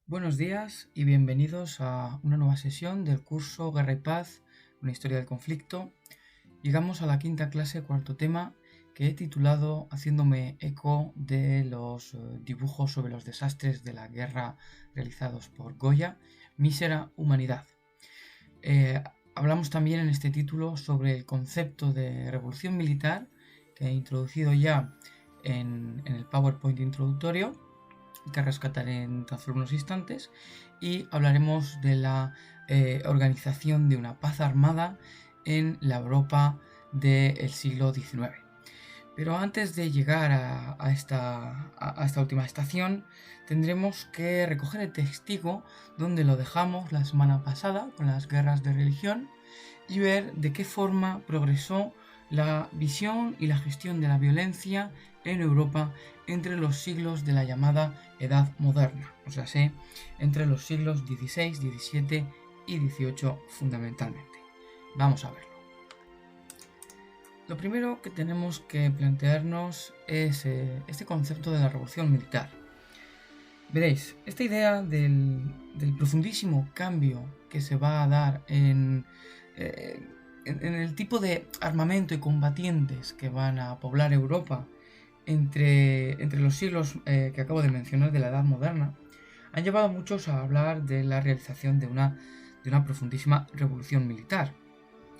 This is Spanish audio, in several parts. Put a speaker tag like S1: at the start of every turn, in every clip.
S1: Buenos días y bienvenidos a una nueva sesión del curso Guerra y Paz, una historia del conflicto. Llegamos a la quinta clase, cuarto tema, que he titulado haciéndome eco de los dibujos sobre los desastres de la guerra realizados por Goya, Mísera Humanidad. Hablamos también en este título sobre el concepto de revolución militar que he introducido ya en el PowerPoint introductorio, que rescataré en tan solo unos instantes, y hablaremos de la organización de una paz armada en la Europa del siglo XIX. Pero antes de llegar a esta última estación, tendremos que recoger el testigo donde lo dejamos la semana pasada con las guerras de religión y ver de qué forma progresó la visión y la gestión de la violencia en Europa entre los siglos de la llamada Edad Moderna, o sea, entre los siglos XVI, XVII y XVIII fundamentalmente. Vamos a verlo. Lo primero que tenemos que plantearnos es este concepto de la revolución militar. Veréis, esta idea del profundísimo cambio que se va a dar en el tipo de armamento y combatientes que van a poblar Europa entre los siglos que acabo de mencionar de la Edad Moderna, han llevado a muchos a hablar de la realización de una profundísima revolución militar.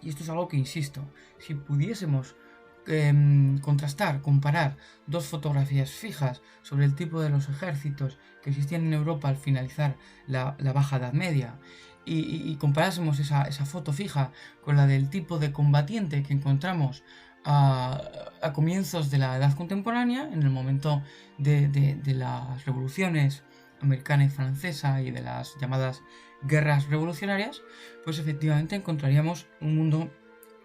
S1: Y esto es algo que, insisto, si pudiésemos comparar dos fotografías fijas sobre el tipo de los ejércitos que existían en Europa al finalizar la Baja Edad Media y comparásemos esa foto fija con la del tipo de combatiente que encontramos a comienzos de la Edad Contemporánea, en el momento de las revoluciones americana y francesa y de las llamadas guerras revolucionarias, pues efectivamente encontraríamos un mundo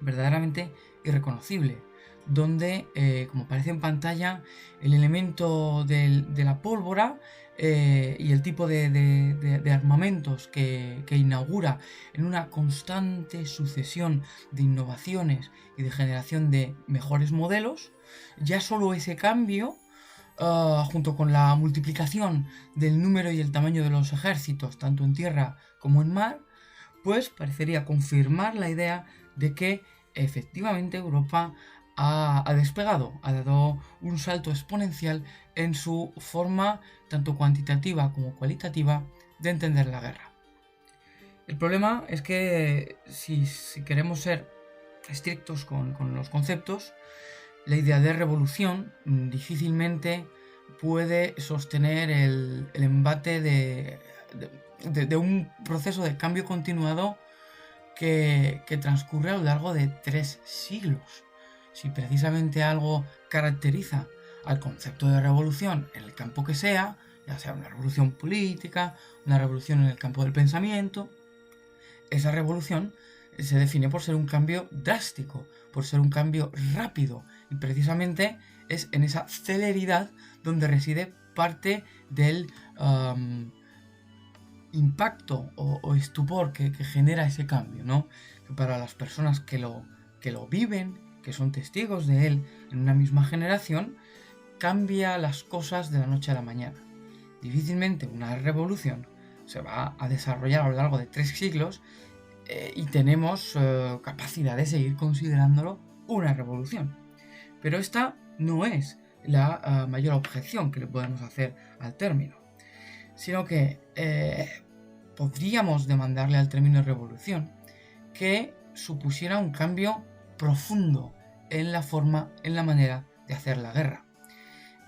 S1: verdaderamente irreconocible, donde, como aparece en pantalla, el elemento de la pólvora y el tipo de armamentos que inaugura en una constante sucesión de innovaciones y de generación de mejores modelos, ya solo ese cambio, junto con la multiplicación del número y el tamaño de los ejércitos, tanto en tierra como en mar, pues parecería confirmar la idea de que efectivamente Europa ha despegado, ha dado un salto exponencial en su forma tanto cuantitativa como cualitativa de entender la guerra. El problema es que si queremos ser estrictos con los conceptos, la idea de revolución difícilmente puede sostener el embate de un proceso de cambio continuado que transcurre a lo largo de 3 siglos. Si precisamente algo caracteriza al concepto de revolución en el campo que sea, ya sea una revolución política, una revolución en el campo del pensamiento, esa revolución se define por ser un cambio drástico, por ser un cambio rápido, y precisamente es en esa celeridad donde reside parte del impacto o estupor que genera ese cambio, ¿no? Que para las personas que lo viven, que son testigos de él en una misma generación, cambia las cosas de la noche a la mañana. Difícilmente una revolución se va a desarrollar a lo largo de 3 siglos y tenemos capacidad de seguir considerándolo una revolución. Pero esta no es la mayor objeción que le podemos hacer al término, sino que podríamos demandarle al término revolución que supusiera un cambio profundo en la forma, en la manera de hacer la guerra.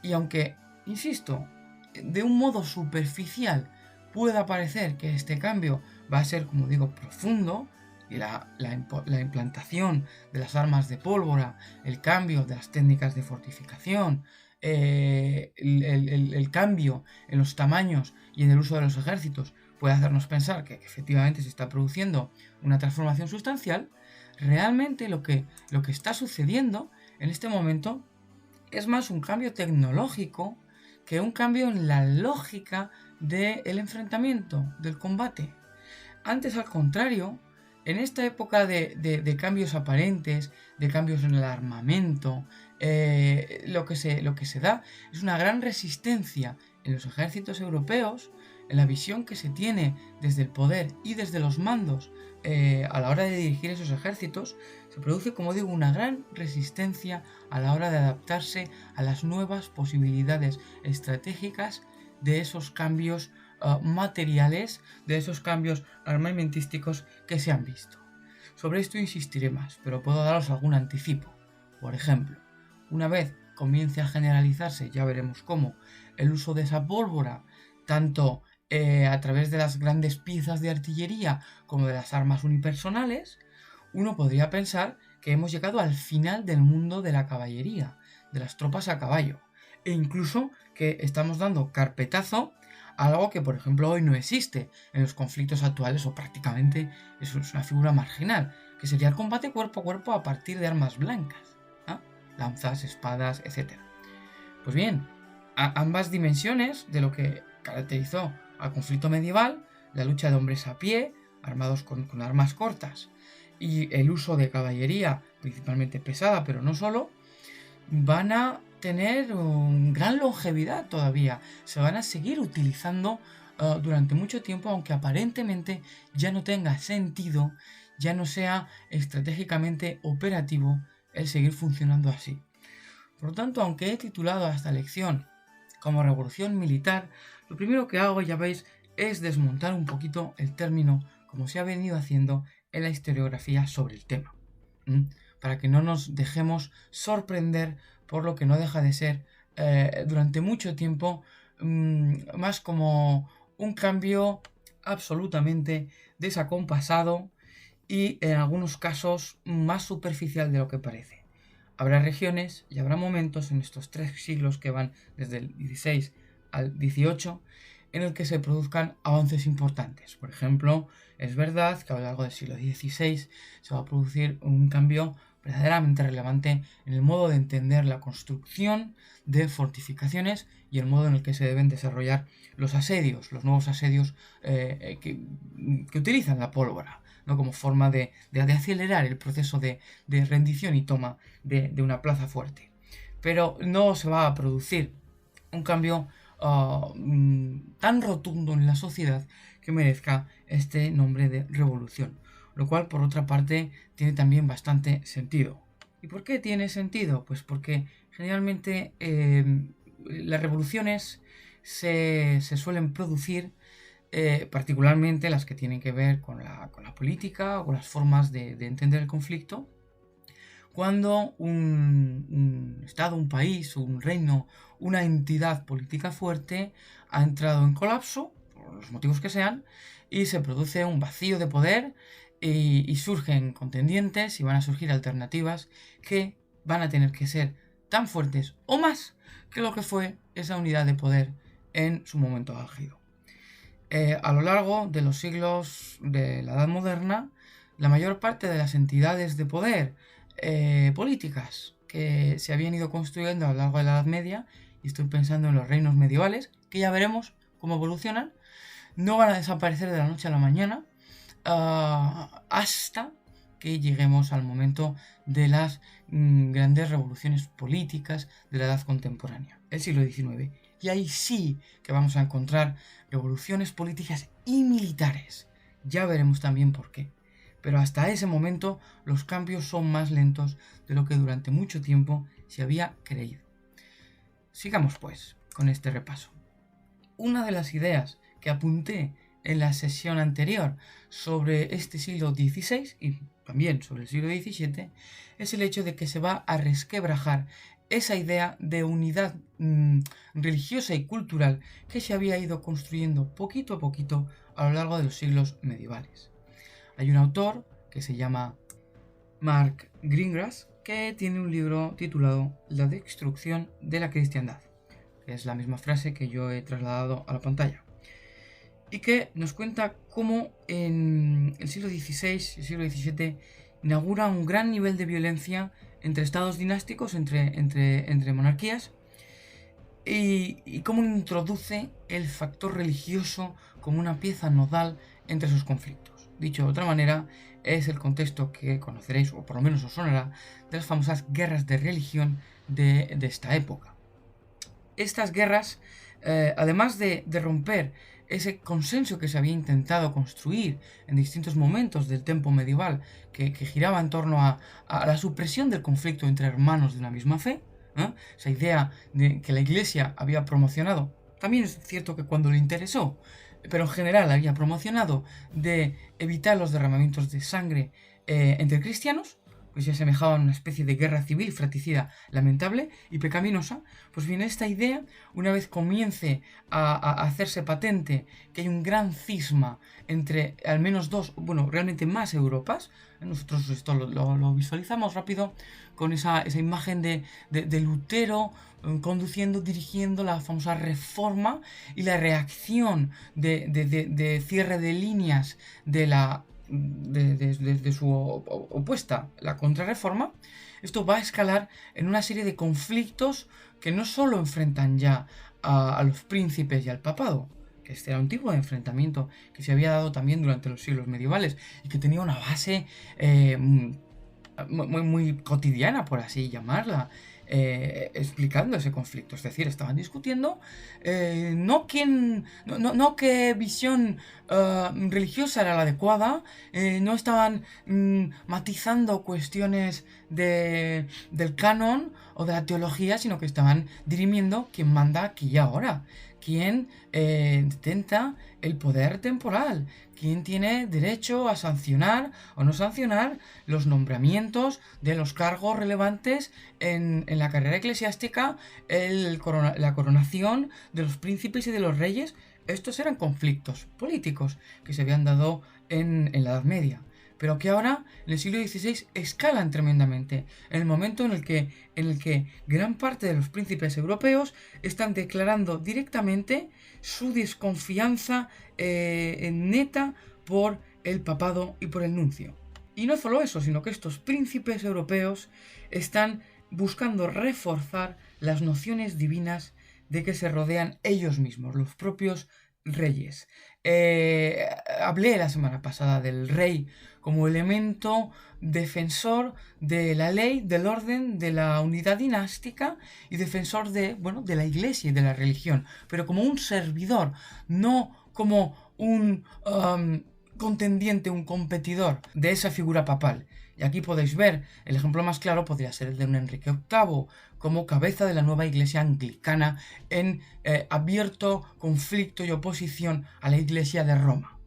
S1: Y aunque, insisto, de un modo superficial pueda parecer que este cambio va a ser, como digo, profundo, y la implantación de las armas de pólvora, el cambio de las técnicas de fortificación, el cambio en los tamaños y en el uso de los ejércitos puede hacernos pensar que efectivamente se está produciendo una transformación sustancial, realmente lo que está sucediendo en este momento es más un cambio tecnológico que un cambio en la lógica del enfrentamiento, del combate. Antes, al contrario, en esta época de cambios aparentes, de cambios en el armamento, lo que se da es una gran resistencia en los ejércitos europeos en la visión que se tiene desde el poder y desde los mandos a la hora de dirigir esos ejércitos, se produce, como digo, una gran resistencia a la hora de adaptarse a las nuevas posibilidades estratégicas de esos cambios materiales, de esos cambios armamentísticos que se han visto. Sobre esto insistiré más, pero puedo daros algún anticipo. Por ejemplo, una vez comience a generalizarse, ya veremos cómo, el uso de esa pólvora, tanto a través de las grandes piezas de artillería como de las armas unipersonales, uno podría pensar que hemos llegado al final del mundo de la caballería, de las tropas a caballo, e incluso que estamos dando carpetazo a algo que, por ejemplo, hoy no existe en los conflictos actuales, o prácticamente es una figura marginal, que sería el combate cuerpo a cuerpo a partir de armas blancas, ¿ah? Lanzas, espadas, etc. Pues bien, ambas dimensiones de lo que caracterizó al conflicto medieval, la lucha de hombres a pie, armados con armas cortas, y el uso de caballería, principalmente pesada, pero no solo, van a tener gran longevidad todavía. Se van a seguir utilizando durante mucho tiempo, aunque aparentemente ya no tenga sentido, ya no sea estratégicamente operativo el seguir funcionando así. Por lo tanto, aunque he titulado a esta lección como revolución militar, lo primero que hago, ya veis, es desmontar un poquito el término, como se ha venido haciendo en la historiografía sobre el tema, para que no nos dejemos sorprender por lo que no deja de ser durante mucho tiempo más como un cambio absolutamente desacompasado y en algunos casos más superficial de lo que parece. Habrá regiones y habrá momentos en estos 3 siglos que van desde el 16 al 18 en el que se produzcan avances importantes. Por ejemplo, es verdad que a lo largo del siglo XVI se va a producir un cambio verdaderamente relevante en el modo de entender la construcción de fortificaciones y el modo en el que se deben desarrollar los asedios, los nuevos asedios que utilizan la pólvora, ¿no? Como forma de acelerar el proceso de rendición y toma de una plaza fuerte. Pero no se va a producir un cambio tan rotundo en la sociedad que merezca este nombre de revolución, lo cual por otra parte tiene también bastante sentido. ¿Y por qué tiene sentido? Pues porque generalmente las revoluciones se suelen producir, particularmente las que tienen que ver con la política o con las formas de entender el conflicto, cuando un Estado, un país, un reino, una entidad política fuerte ha entrado en colapso, por los motivos que sean, y se produce un vacío de poder y surgen contendientes y van a surgir alternativas que van a tener que ser tan fuertes o más que lo que fue esa unidad de poder en su momento álgido. A lo largo de los siglos de la Edad Moderna, la mayor parte de las entidades de poder políticas que se habían ido construyendo a lo largo de la Edad Media, y estoy pensando en los reinos medievales, que ya veremos cómo evolucionan, no van a desaparecer de la noche a la mañana hasta que lleguemos al momento de las grandes revoluciones políticas de la edad contemporánea, el siglo XIX. Y ahí sí que vamos a encontrar revoluciones políticas y militares. Ya veremos también por qué. Pero hasta ese momento los cambios son más lentos de lo que durante mucho tiempo se había creído. Sigamos pues con este repaso. Una de las ideas que apunté en la sesión anterior sobre este siglo XVI y también sobre el siglo XVII es el hecho de que se va a resquebrajar esa idea de unidad religiosa y cultural que se había ido construyendo poquito a poquito a lo largo de los siglos medievales. Hay un autor que se llama Mark Greengrass que tiene un libro titulado La destrucción de la cristiandad, que es la misma frase que yo he trasladado a la pantalla, y que nos cuenta cómo en el siglo XVI y el siglo XVII inaugura un gran nivel de violencia entre estados dinásticos, entre monarquías, y cómo introduce el factor religioso como una pieza nodal entre esos conflictos. Dicho de otra manera, es el contexto que conoceréis, o por lo menos os sonará, de las famosas guerras de religión de esta época. Estas guerras, además de romper ese consenso que se había intentado construir en distintos momentos del tiempo medieval, que giraba en torno a la supresión del conflicto entre hermanos de una misma fe, esa idea de que la Iglesia había promocionado, también es cierto que cuando le interesó, pero en general había promocionado, de evitar los derramamientos de sangre entre cristianos, pues se asemejaban a una especie de guerra civil fratricida lamentable y pecaminosa. Pues bien, esta idea, una vez comience a hacerse patente que hay un gran cisma entre al menos dos, bueno, realmente más Europas, nosotros esto lo visualizamos rápido con esa imagen de Lutero conduciendo, dirigiendo la famosa reforma y la reacción de cierre de líneas de su opuesta, la contrarreforma. Esto va a escalar en una serie de conflictos que no solo enfrentan ya a los príncipes y al papado, que este era un tipo de enfrentamiento que se había dado también durante los siglos medievales y que tenía una base muy cotidiana, por así llamarla, explicando ese conflicto. Es decir, estaban discutiendo no qué visión religiosa era la adecuada, no estaban matizando cuestiones del canon o de la teología, sino que estaban dirimiendo quién manda aquí y ahora, quién detenta el poder temporal, quién tiene derecho a sancionar o no sancionar los nombramientos de los cargos relevantes en la carrera eclesiástica, la coronación de los príncipes y de los reyes. Estos eran conflictos políticos que se habían dado en la Edad Media, pero que ahora, en el siglo XVI, escalan tremendamente, en el momento en el que gran parte de los príncipes europeos están declarando directamente su desconfianza neta por el papado y por el nuncio. Y no solo eso, sino que estos príncipes europeos están buscando reforzar las nociones divinas de que se rodean ellos mismos, los propios reyes. Hablé la semana pasada del rey como elemento defensor de la ley, del orden, de la unidad dinástica y defensor de la Iglesia y de la religión, pero como un servidor, no como un contendiente, un competidor de esa figura papal. Y aquí podéis ver, el ejemplo más claro podría ser el de un Enrique VIII, como cabeza de la nueva iglesia anglicana en abierto conflicto y oposición a la iglesia de Roma.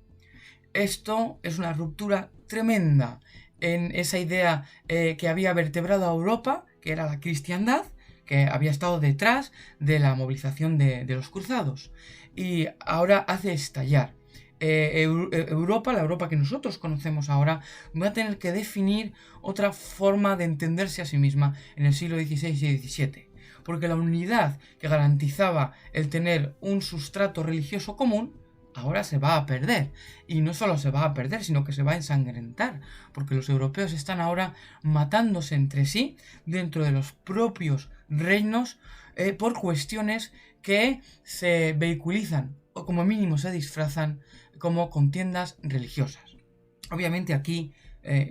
S1: Esto es una ruptura tremenda en esa idea que había vertebrado a Europa, que era la cristiandad, que había estado detrás de la movilización de los cruzados. Y ahora hace estallar. Europa, la Europa que nosotros conocemos ahora, va a tener que definir otra forma de entenderse a sí misma en el siglo XVI y XVII, porque la unidad que garantizaba el tener un sustrato religioso común ahora se va a perder, y no solo se va a perder, sino que se va a ensangrentar, porque los europeos están ahora matándose entre sí dentro de los propios reinos por cuestiones que se vehiculizan o como mínimo se disfrazan como contiendas religiosas. Obviamente aquí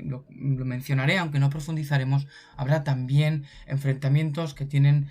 S1: lo mencionaré, aunque no profundizaremos, habrá también enfrentamientos que tienen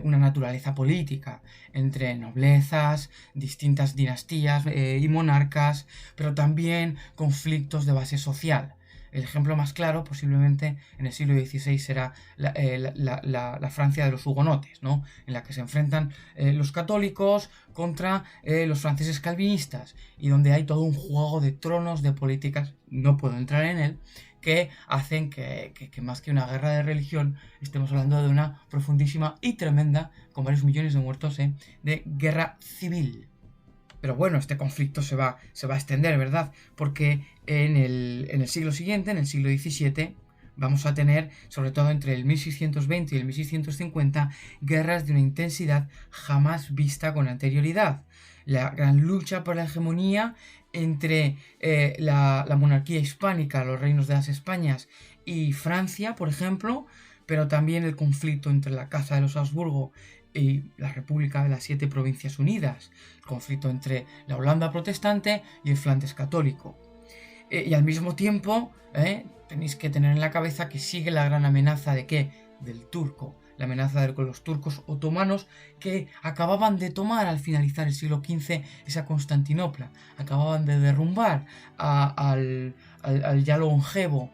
S1: una naturaleza política entre noblezas, distintas dinastías y monarcas, pero también conflictos de base social. El ejemplo más claro, posiblemente en el siglo XVI, será la Francia de los hugonotes, ¿no? En la que se enfrentan los católicos contra los franceses calvinistas, y donde hay todo un juego de tronos, de políticas, no puedo entrar en él, que hacen que más que una guerra de religión, estemos hablando de una profundísima y tremenda, con varios millones de muertos, de guerra civil. Pero bueno, este conflicto se va a extender, ¿verdad? Porque en el siglo siguiente, en el siglo XVII, vamos a tener, sobre todo entre el 1620 y el 1650, guerras de una intensidad jamás vista con anterioridad. La gran lucha por la hegemonía entre la monarquía hispánica, los reinos de las Españas y Francia, por ejemplo, pero también el conflicto entre la Casa de los Habsburgo y la República de las Siete Provincias Unidas, el conflicto entre la Holanda protestante y el Flandes católico. Y al mismo tiempo tenéis que tener en la cabeza que sigue la gran amenaza de ¿qué? Del turco, la amenaza con los turcos otomanos que acababan de tomar al finalizar el siglo XV esa Constantinopla, acababan de derrumbar al ya longevo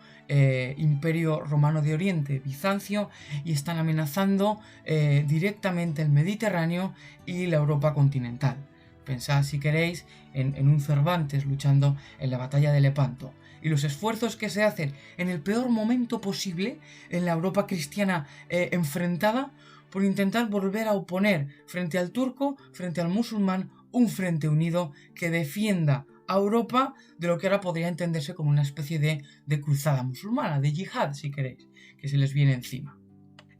S1: Imperio Romano de Oriente, Bizancio, y están amenazando directamente el Mediterráneo y la Europa continental. Pensad, si queréis, en un Cervantes luchando en la batalla de Lepanto y los esfuerzos que se hacen en el peor momento posible en la Europa cristiana enfrentada por intentar volver a oponer frente al turco, frente al musulmán, un frente unido que defienda a Europa de lo que ahora podría entenderse como una especie de cruzada musulmana, de yihad, si queréis, que se les viene encima.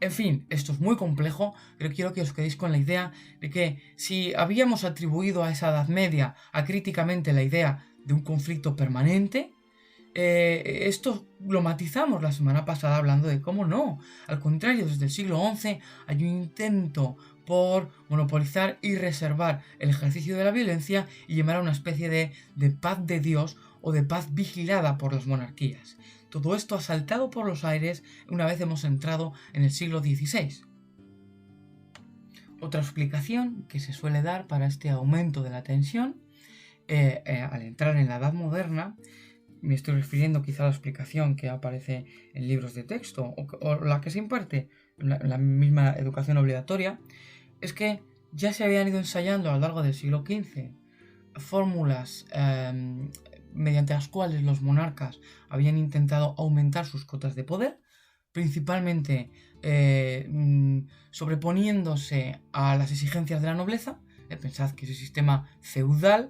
S1: En fin, esto es muy complejo, pero quiero que os quedéis con la idea de que si habíamos atribuido a esa Edad Media acríticamente la idea de un conflicto permanente, esto lo matizamos la semana pasada hablando de cómo no. Al contrario, desde el siglo XI hay un intento por monopolizar y reservar el ejercicio de la violencia y llamar a una especie de paz de Dios o de paz vigilada por las monarquías. Todo esto ha saltado por los aires una vez hemos entrado en el siglo XVI. Otra explicación que se suele dar para este aumento de la tensión al entrar en la Edad Moderna, me estoy refiriendo quizá a la explicación que aparece en libros de texto o la que se imparte en la misma educación obligatoria, es que ya se habían ido ensayando a lo largo del siglo XV fórmulas mediante las cuales los monarcas habían intentado aumentar sus cotas de poder, principalmente sobreponiéndose a las exigencias de la nobleza. Pensad que ese sistema feudal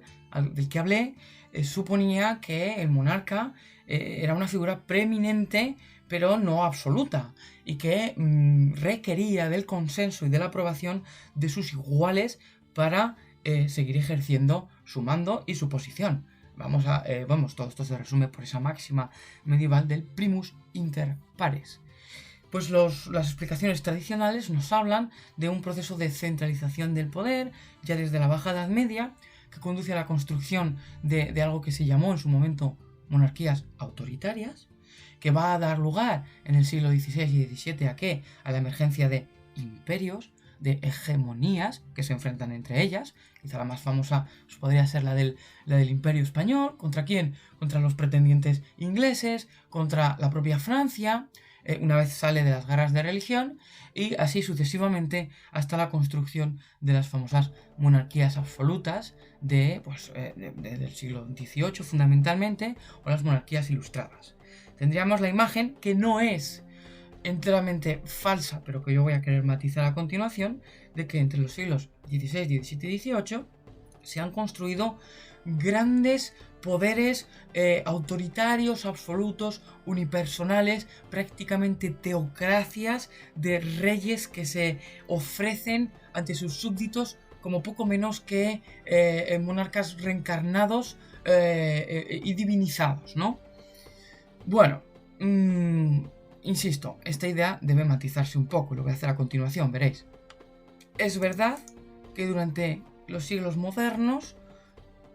S1: del que hablé suponía que el monarca era una figura preeminente pero no absoluta y que requería del consenso y de la aprobación de sus iguales para seguir ejerciendo su mando y su posición. Todo esto se resume por esa máxima medieval del primus inter pares. Pues las explicaciones tradicionales nos hablan de un proceso de centralización del poder ya desde la Baja Edad Media que conduce a la construcción de algo que se llamó en su momento monarquías autoritarias, que va a dar lugar en el siglo XVI y XVII a la emergencia de imperios, de hegemonías que se enfrentan entre ellas. Quizá la más famosa podría ser la del Imperio Español. ¿Contra quién? Contra los pretendientes ingleses, contra la propia Francia, una vez sale de las guerras de religión, y así sucesivamente hasta la construcción de las famosas monarquías absolutas del siglo XVIII fundamentalmente, o las monarquías ilustradas. Tendríamos la imagen, que no es enteramente falsa, pero que yo voy a querer matizar a continuación, de que entre los siglos XVI, XVII y XVIII se han construido grandes poderes autoritarios, absolutos, unipersonales, prácticamente teocracias de reyes que se ofrecen ante sus súbditos como poco menos que monarcas reencarnados y divinizados, ¿no? Bueno, insisto, esta idea debe matizarse un poco, lo voy a hacer a continuación, veréis. Es verdad que durante los siglos modernos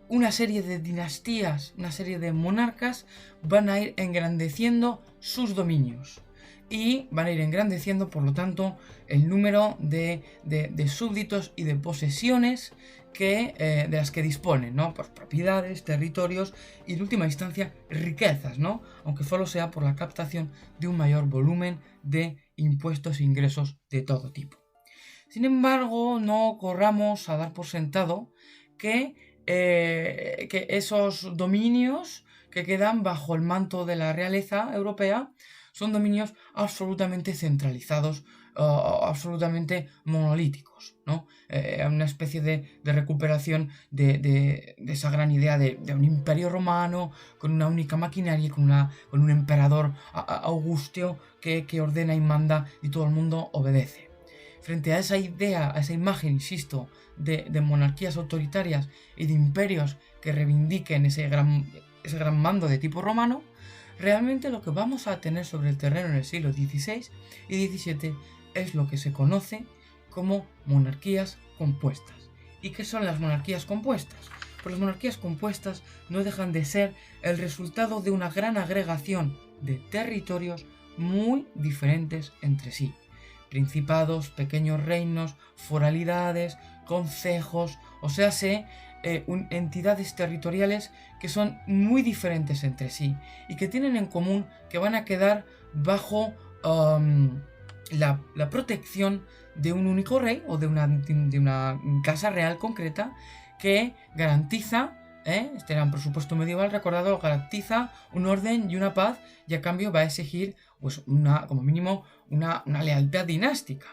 S1: una serie de dinastías, una serie de monarcas van a ir engrandeciendo sus dominios y van a ir engrandeciendo, por lo tanto, el número de súbditos y de posesiones de las que disponen, ¿no? Pues propiedades, territorios y, en última instancia, riquezas, ¿no? Aunque solo sea por la captación de un mayor volumen de impuestos e ingresos de todo tipo. Sin embargo, no corramos a dar por sentado que esos dominios que quedan bajo el manto de la realeza europea son dominios absolutamente centralizados, absolutamente monolíticos, ¿no? Una especie de recuperación de esa gran idea de un imperio romano con una única maquinaria, con un emperador Augusto que ordena y manda y todo el mundo obedece. Frente a esa idea, a esa imagen, insisto, de monarquías autoritarias y de imperios que reivindiquen ese gran mando de tipo romano, realmente lo que vamos a tener sobre el terreno en el siglo XVI y XVII es lo que se conoce como monarquías compuestas. ¿Y qué son las monarquías compuestas? Pues las monarquías compuestas no dejan de ser el resultado de una gran agregación de territorios muy diferentes entre sí, principados, pequeños reinos, foralidades, concejos, o sea, entidades territoriales que son muy diferentes entre sí y que tienen en común que van a quedar bajo la protección de un único rey o de una casa real concreta que garantiza, este era un presupuesto medieval, recordado, garantiza un orden y una paz, y a cambio va a exigir, pues, como mínimo una lealtad dinástica.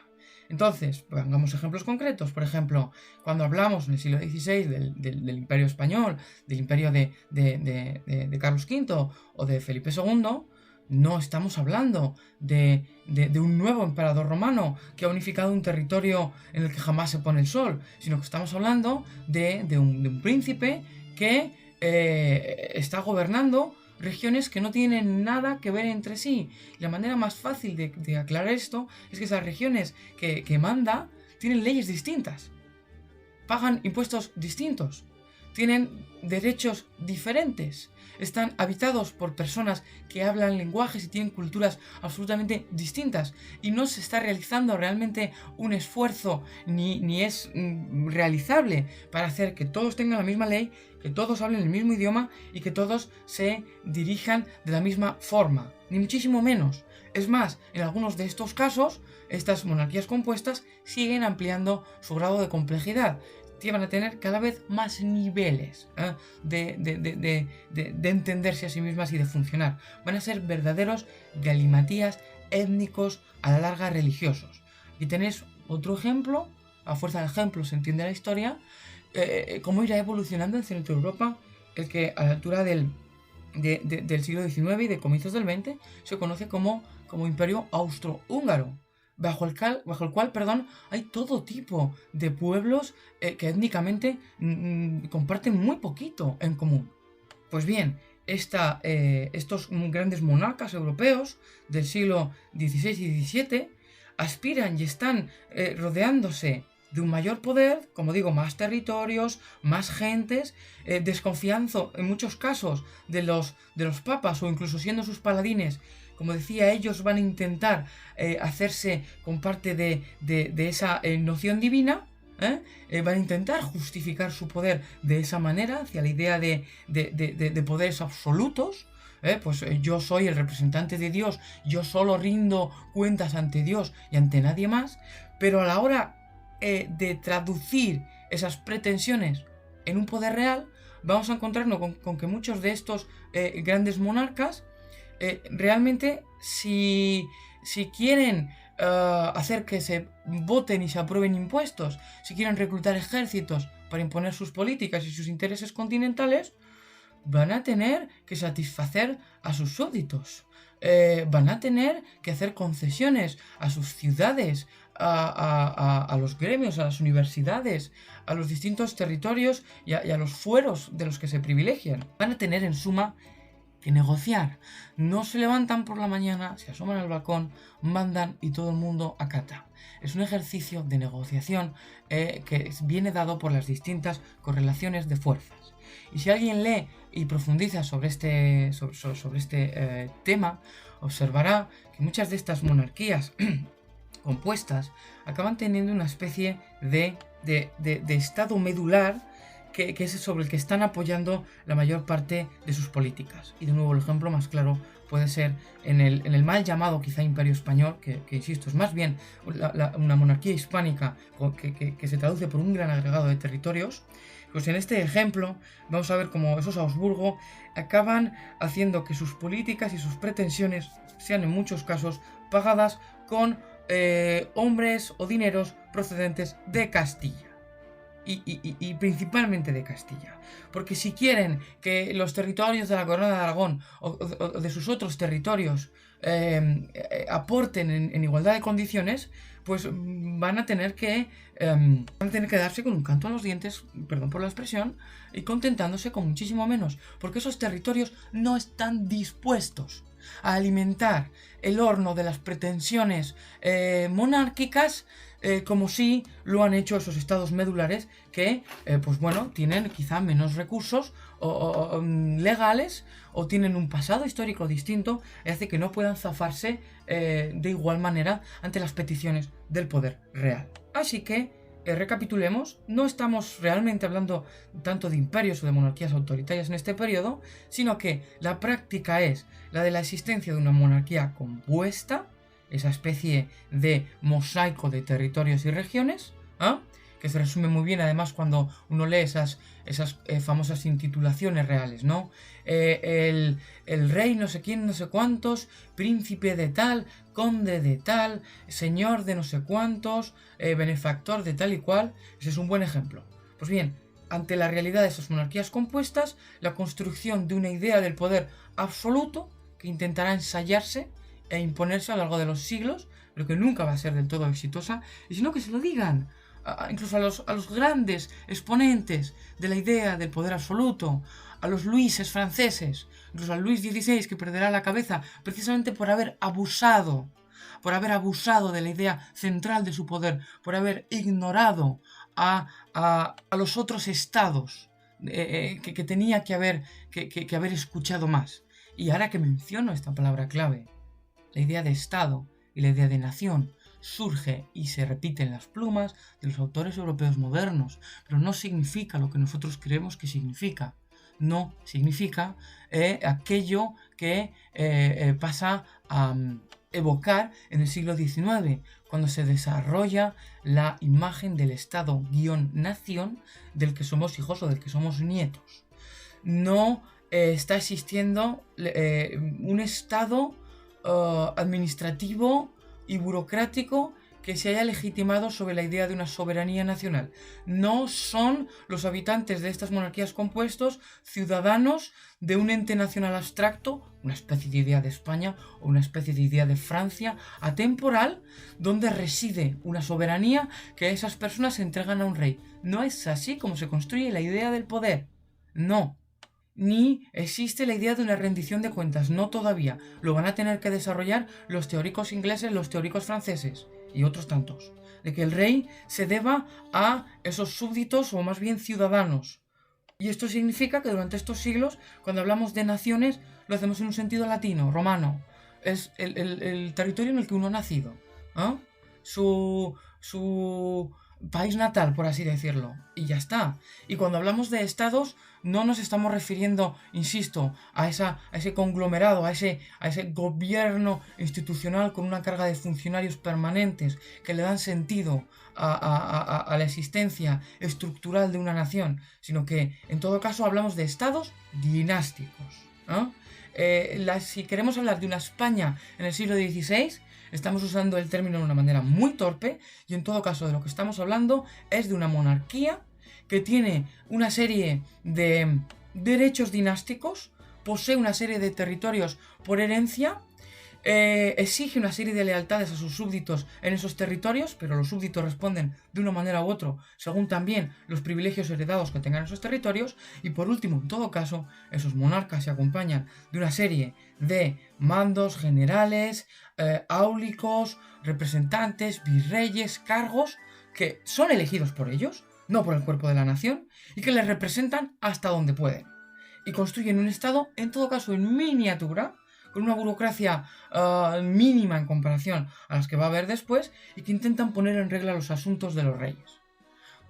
S1: Entonces, pongamos ejemplos concretos. Por ejemplo, cuando hablamos en el siglo XVI del Imperio Español, del imperio de Carlos V o de Felipe II, no estamos hablando de un nuevo emperador romano que ha unificado un territorio en el que jamás se pone el sol, sino que estamos hablando de un príncipe que está gobernando regiones que no tienen nada que ver entre sí. Y la manera más fácil de aclarar esto es que esas regiones que manda tienen leyes distintas, pagan impuestos distintos, tienen derechos diferentes, están habitados por personas que hablan lenguajes y tienen culturas absolutamente distintas, y no se está realizando realmente un esfuerzo ni es realizable para hacer que todos tengan la misma ley, que todos hablen el mismo idioma y que todos se dirijan de la misma forma, ni muchísimo menos. Es más, en algunos de estos casos, estas monarquías compuestas siguen ampliando su grado de complejidad. Van a tener cada vez más niveles de entenderse a sí mismas y de funcionar. Van a ser verdaderos galimatías étnicos, a la larga religiosos. Y tenéis otro ejemplo, a fuerza de ejemplos se entiende la historia, cómo irá evolucionando en Centro Europa, el que a la altura del siglo XIX y de comienzos del XX se conoce como Imperio Austrohúngaro, bajo el cual hay todo tipo de pueblos que étnicamente comparten muy poquito en común. Pues bien, estos grandes monarcas europeos del siglo XVI y XVII aspiran y están rodeándose de un mayor poder, como digo, más territorios, más gentes, desconfiando en muchos casos de los papas o incluso siendo sus paladines. Como decía, ellos van a intentar hacerse con parte de esa noción divina, van a intentar justificar su poder de esa manera, hacia la idea de poderes absolutos. Pues yo soy el representante de Dios, yo solo rindo cuentas ante Dios y ante nadie más, pero a la hora de traducir esas pretensiones en un poder real, vamos a encontrarnos con que muchos de estos grandes monarcas realmente, si quieren hacer que se voten y se aprueben impuestos, si quieren reclutar ejércitos para imponer sus políticas y sus intereses continentales, van a tener que satisfacer a sus súbditos, van a tener que hacer concesiones a sus ciudades, a los gremios, a las universidades, a los distintos territorios y a los fueros de los que se privilegian. Van a tener, en suma, que negociar. No se levantan por la mañana, se asoman al balcón, mandan y todo el mundo acata. Es un ejercicio de negociación que viene dado por las distintas correlaciones de fuerzas. Y si alguien lee y profundiza sobre este tema, observará que muchas de estas monarquías compuestas acaban teniendo una especie de estado medular que es sobre el que están apoyando la mayor parte de sus políticas. Y de nuevo el ejemplo más claro puede ser en el mal llamado quizá Imperio Español, que insisto, es más bien una monarquía hispánica que se traduce por un gran agregado de territorios. Pues en este ejemplo vamos a ver cómo esos Habsburgo acaban haciendo que sus políticas y sus pretensiones sean en muchos casos pagadas con hombres o dineros procedentes de Castilla. Y principalmente de Castilla. Porque si quieren que los territorios de la Corona de Aragón o de sus otros territorios aporten en igualdad de condiciones, pues van a tener que darse con un canto a los dientes, perdón por la expresión, y contentándose con muchísimo menos, porque esos territorios no están dispuestos a alimentar el horno de las pretensiones monárquicas, como si lo han hecho esos estados medulares que, pues bueno, tienen quizá menos recursos legales o tienen un pasado histórico distinto y hace que no puedan zafarse de igual manera ante las peticiones del poder real. Así que, recapitulemos, no estamos realmente hablando tanto de imperios o de monarquías autoritarias en este periodo, sino que la práctica es la de la existencia de una monarquía compuesta, esa especie de mosaico de territorios y regiones, que se resume muy bien además cuando uno lee esas famosas intitulaciones reales, ¿no? El rey no sé quién, no sé cuántos, príncipe de tal, conde de tal, señor de no sé cuántos, benefactor de tal y cual. Ese es un buen ejemplo. Pues bien, ante la realidad de esas monarquías compuestas, la construcción de una idea del poder absoluto que intentará ensayarse e imponerse a lo largo de los siglos, pero que nunca va a ser del todo exitosa, y sino que se lo digan incluso a los grandes exponentes de la idea del poder absoluto, a los Luises franceses, incluso a Luis XVI, que perderá la cabeza precisamente por haber abusado de la idea central de su poder, por haber ignorado a los otros estados que tenía que haber escuchado más. Y ahora que menciono esta palabra clave, la idea de estado y la idea de nación surge y se repite en las plumas de los autores europeos modernos, pero no significa lo que nosotros creemos que significa. No significa aquello que pasa a evocar en el siglo XIX, cuando se desarrolla la imagen del Estado-nación del que somos hijos o del que somos nietos. No está existiendo un Estado administrativo y burocrático que se haya legitimado sobre la idea de una soberanía nacional. No son los habitantes de estas monarquías compuestos ciudadanos de un ente nacional abstracto, una especie de idea de España o una especie de idea de Francia atemporal, donde reside una soberanía que esas personas se entregan a un rey. No es así como se construye la idea del poder. No. Ni existe la idea de una rendición de cuentas, no todavía. Lo van a tener que desarrollar los teóricos ingleses, los teóricos franceses y otros tantos. De que el rey se deba a esos súbditos o más bien ciudadanos. Y esto significa que durante estos siglos, cuando hablamos de naciones, lo hacemos en un sentido latino, romano. Es el territorio en el que uno ha nacido. Su país natal, por así decirlo, y ya está. Y cuando hablamos de estados, no nos estamos refiriendo, insisto, a ese conglomerado, a ese gobierno institucional con una carga de funcionarios permanentes que le dan sentido a la existencia estructural de una nación, sino que en todo caso hablamos de estados dinásticos. Si queremos hablar de una España en el siglo XVI, estamos usando el término de una manera muy torpe y en todo caso de lo que estamos hablando es de una monarquía que tiene una serie de derechos dinásticos, posee una serie de territorios por herencia, exige una serie de lealtades a sus súbditos en esos territorios, pero los súbditos responden de una manera u otra según también los privilegios heredados que tengan esos territorios, y por último, en todo caso, esos monarcas se acompañan de una serie de mandos generales, áulicos, representantes, virreyes, cargos que son elegidos por ellos, no por el cuerpo de la nación, y que les representan hasta donde pueden. Y construyen un estado, en todo caso en miniatura, con una burocracia mínima en comparación a las que va a haber después, y que intentan poner en regla los asuntos de los reyes.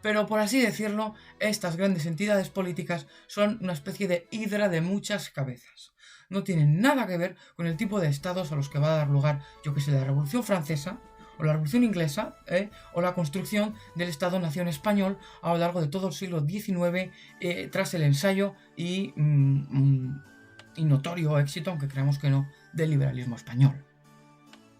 S1: Pero por así decirlo, estas grandes entidades políticas son una especie de hidra de muchas cabezas. No tienen nada que ver con el tipo de estados a los que va a dar lugar, yo que sé, la Revolución Francesa, o la Revolución Inglesa, o la construcción del Estado-Nación español a lo largo de todo el siglo XIX, tras el ensayo y notorio éxito, aunque creamos que no, del liberalismo español.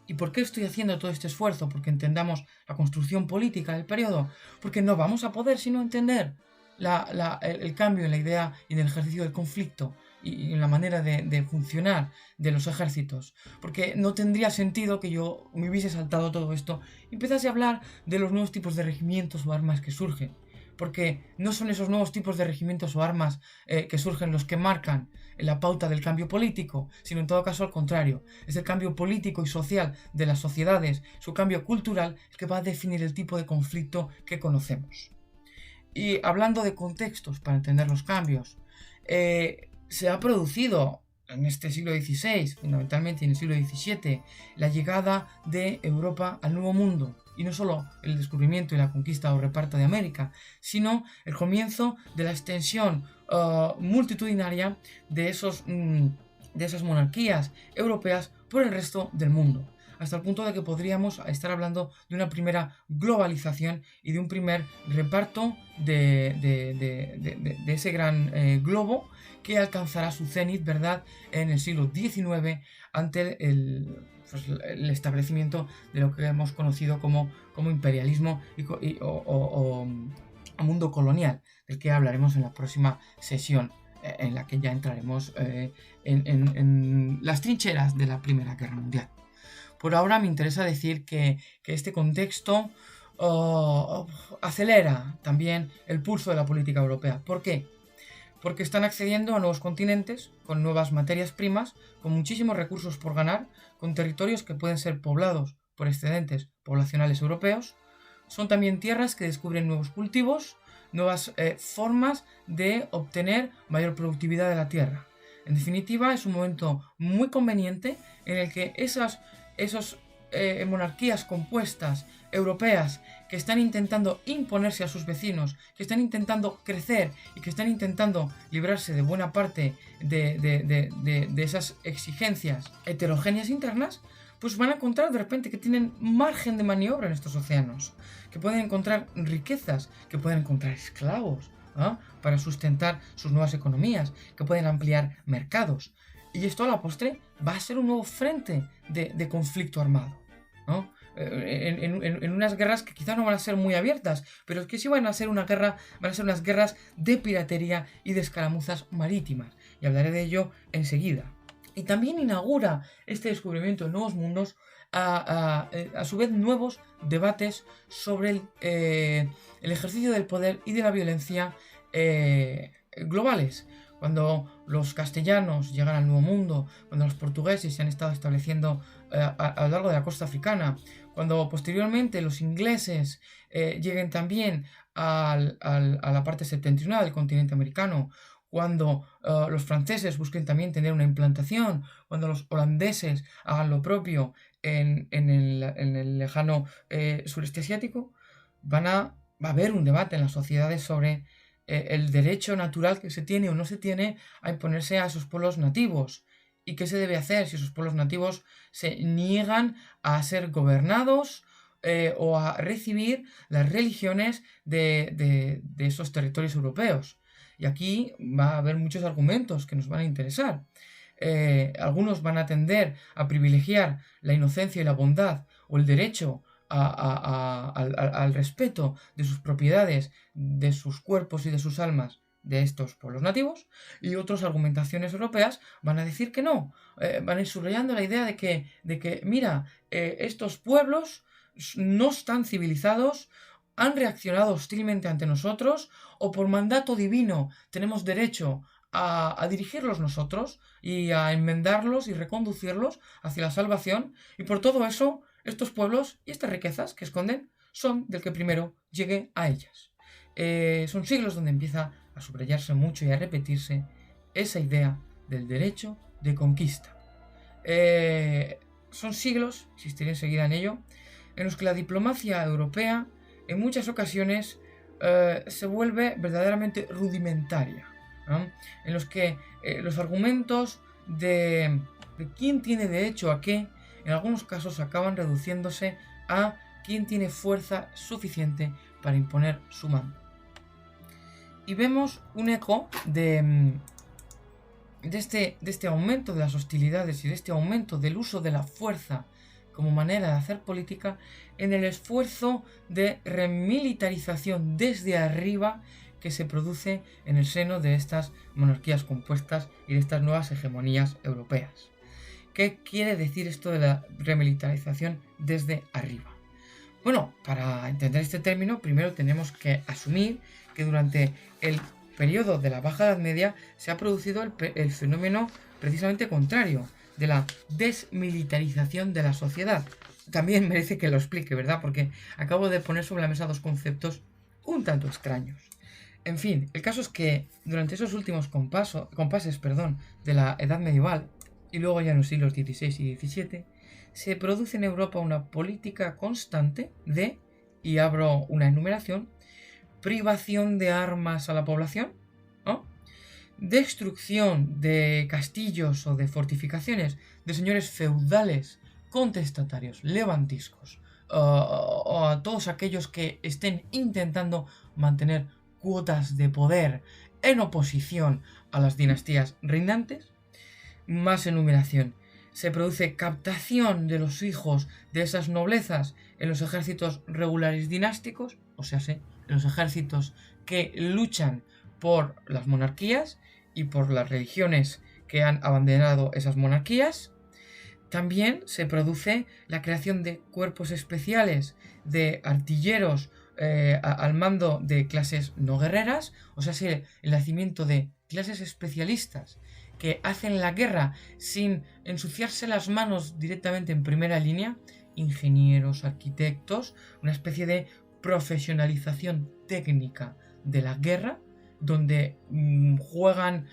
S1: ¿Y por qué estoy haciendo todo este esfuerzo? Porque entendamos la construcción política del periodo. Porque no vamos a poder sino entender el cambio en la idea y en el ejercicio del conflicto y en la manera de funcionar de los ejércitos. Porque no tendría sentido que yo me hubiese saltado todo esto y empezase a hablar de los nuevos tipos de regimientos o armas que surgen. porque no son esos nuevos tipos de regimientos o armas que surgen los que marcan la pauta del cambio político, sino en todo caso al contrario, es el cambio político y social de las sociedades, su cambio cultural, el que va a definir el tipo de conflicto que conocemos. Y hablando de contextos para entender los cambios, se ha producido en este siglo XVI, fundamentalmente en el siglo XVII, la llegada de Europa al Nuevo Mundo. Y no solo el descubrimiento y la conquista o reparto de América, sino el comienzo de la extensión multitudinaria de esas monarquías europeas por el resto del mundo, hasta el punto de que podríamos estar hablando de una primera globalización y de un primer reparto de ese gran globo que alcanzará su cenit, ¿verdad?, en el siglo XIX ante el establecimiento de lo que hemos conocido como imperialismo o mundo colonial, del que hablaremos en la próxima sesión, en la que ya entraremos en las trincheras de la Primera Guerra Mundial. Por ahora me interesa decir que este contexto acelera también el pulso de la política europea. ¿Por qué? Porque están accediendo a nuevos continentes, con nuevas materias primas, con muchísimos recursos por ganar, con territorios que pueden ser poblados por excedentes poblacionales europeos. Son también tierras que descubren nuevos cultivos, nuevas formas de obtener mayor productividad de la tierra. En definitiva, es un momento muy conveniente en el que esas monarquías compuestas europeas que están intentando imponerse a sus vecinos, que están intentando crecer y que están intentando librarse de buena parte de esas exigencias heterogéneas internas, pues van a encontrar de repente que tienen margen de maniobra en estos océanos, que pueden encontrar riquezas, que pueden encontrar esclavos, ¿no?, para sustentar sus nuevas economías, que pueden ampliar mercados. Y esto a la postre va a ser un nuevo frente de conflicto armado, ¿no? En unas guerras que quizás no van a ser muy abiertas, pero que sí van a ser unas guerras de piratería y de escaramuzas marítimas. Y hablaré de ello enseguida. Y también inaugura este descubrimiento de nuevos mundos a su vez nuevos debates sobre el ejercicio del poder y de la violencia globales. Cuando los castellanos llegan al Nuevo Mundo, cuando los portugueses se han estado estableciendo a lo largo de la costa africana, cuando posteriormente los ingleses lleguen también a la parte septentrional del continente americano, cuando los franceses busquen también tener una implantación, cuando los holandeses hagan lo propio en el lejano sureste asiático, va a haber un debate en las sociedades sobre el derecho natural que se tiene o no se tiene a imponerse a esos pueblos nativos. ¿Y qué se debe hacer si esos pueblos nativos se niegan a ser gobernados o a recibir las religiones de esos territorios europeos? Y aquí va a haber muchos argumentos que nos van a interesar. Algunos van a tender a privilegiar la inocencia y la bondad o el derecho al respeto de sus propiedades, de sus cuerpos y de sus almas de estos pueblos nativos, y otras argumentaciones europeas van a decir que no, van a ir subrayando la idea de que mira, estos pueblos no están civilizados, han reaccionado hostilmente ante nosotros, o por mandato divino tenemos derecho a dirigirlos nosotros y a enmendarlos y reconducirlos hacia la salvación, y por todo eso estos pueblos y estas riquezas que esconden son del que primero llegue a ellas. Son siglos donde empieza a subrayarse mucho y a repetirse esa idea del derecho de conquista. Son siglos, insistiré enseguida en ello, en los que la diplomacia europea en muchas ocasiones se vuelve verdaderamente rudimentaria, ¿no?, en los que los argumentos de quién tiene derecho a qué en algunos casos acaban reduciéndose a quién tiene fuerza suficiente para imponer su mando. Y vemos un eco de este aumento de las hostilidades y de este aumento del uso de la fuerza como manera de hacer política en el esfuerzo de remilitarización desde arriba que se produce en el seno de estas monarquías compuestas y de estas nuevas hegemonías europeas. ¿Qué quiere decir esto de la remilitarización desde arriba? Bueno, para entender este término, primero tenemos que asumir que durante el periodo de la Baja Edad Media se ha producido el fenómeno precisamente contrario, de la desmilitarización de la sociedad. También merece que lo explique, ¿verdad? Porque acabo de poner sobre la mesa dos conceptos un tanto extraños. En fin, el caso es que durante esos últimos compases de la Edad Medieval, y luego ya en los siglos XVI y XVII, se produce en Europa una política constante de, y abro una enumeración, privación de armas a la población, ¿no? Destrucción de castillos o de fortificaciones de señores feudales contestatarios, levantiscos, o a todos aquellos que estén intentando mantener cuotas de poder en oposición a las dinastías reinantes. Más enumeración. Se produce captación de los hijos de esas noblezas en los ejércitos regulares dinásticos, o sea, en los ejércitos que luchan por las monarquías y por las religiones que han abandonado esas monarquías. También se produce la creación de cuerpos especiales de artilleros al mando de clases no guerreras, o sea, el nacimiento de clases especialistas que hacen la guerra sin ensuciarse las manos directamente en primera línea, ingenieros, arquitectos, una especie de profesionalización técnica de la guerra, donde juegan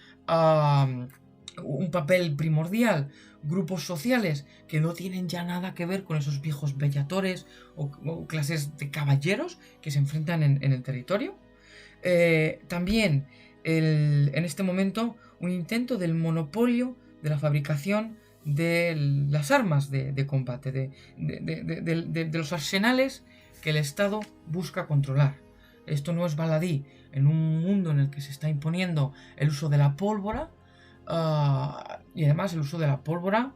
S1: un papel primordial grupos sociales que no tienen ya nada que ver con esos viejos bellatores o clases de caballeros que se enfrentan en el territorio. También en este momento un intento del monopolio de la fabricación de las armas de combate, de los arsenales que el Estado busca controlar. Esto no es baladí en un mundo en el que se está imponiendo el uso de la pólvora, y además el uso de la pólvora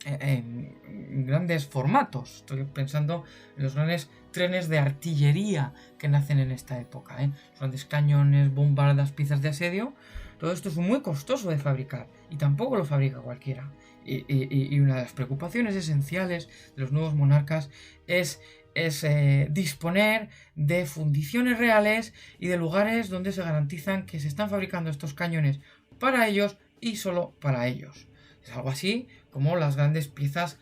S1: en grandes formatos. Estoy pensando en los grandes trenes de artillería que nacen en esta época, los grandes cañones, bombardas, piezas de asedio. Todo esto es muy costoso de fabricar y tampoco lo fabrica cualquiera. Y una de las preocupaciones esenciales de los nuevos monarcas es disponer de fundiciones reales y de lugares donde se garantizan que se están fabricando estos cañones para ellos y solo para ellos. Es algo así como las grandes piezas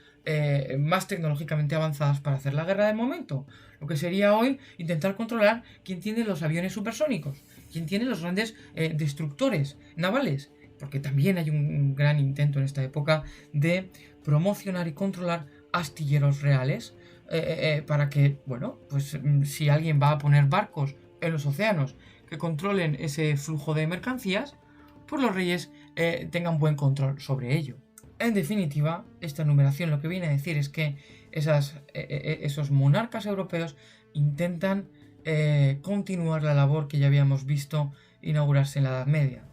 S1: más tecnológicamente avanzadas para hacer la guerra del momento. Lo que sería hoy intentar controlar quién tiene los aviones supersónicos, quién tiene los grandes destructores navales, porque también hay un gran intento en esta época de promocionar y controlar astilleros reales, para que, bueno, pues si alguien va a poner barcos en los océanos que controlen ese flujo de mercancías, pues los reyes tengan buen control sobre ello. En definitiva, esta enumeración lo que viene a decir es que esos monarcas europeos intentan continuar la labor que ya habíamos visto inaugurarse en la Edad Media,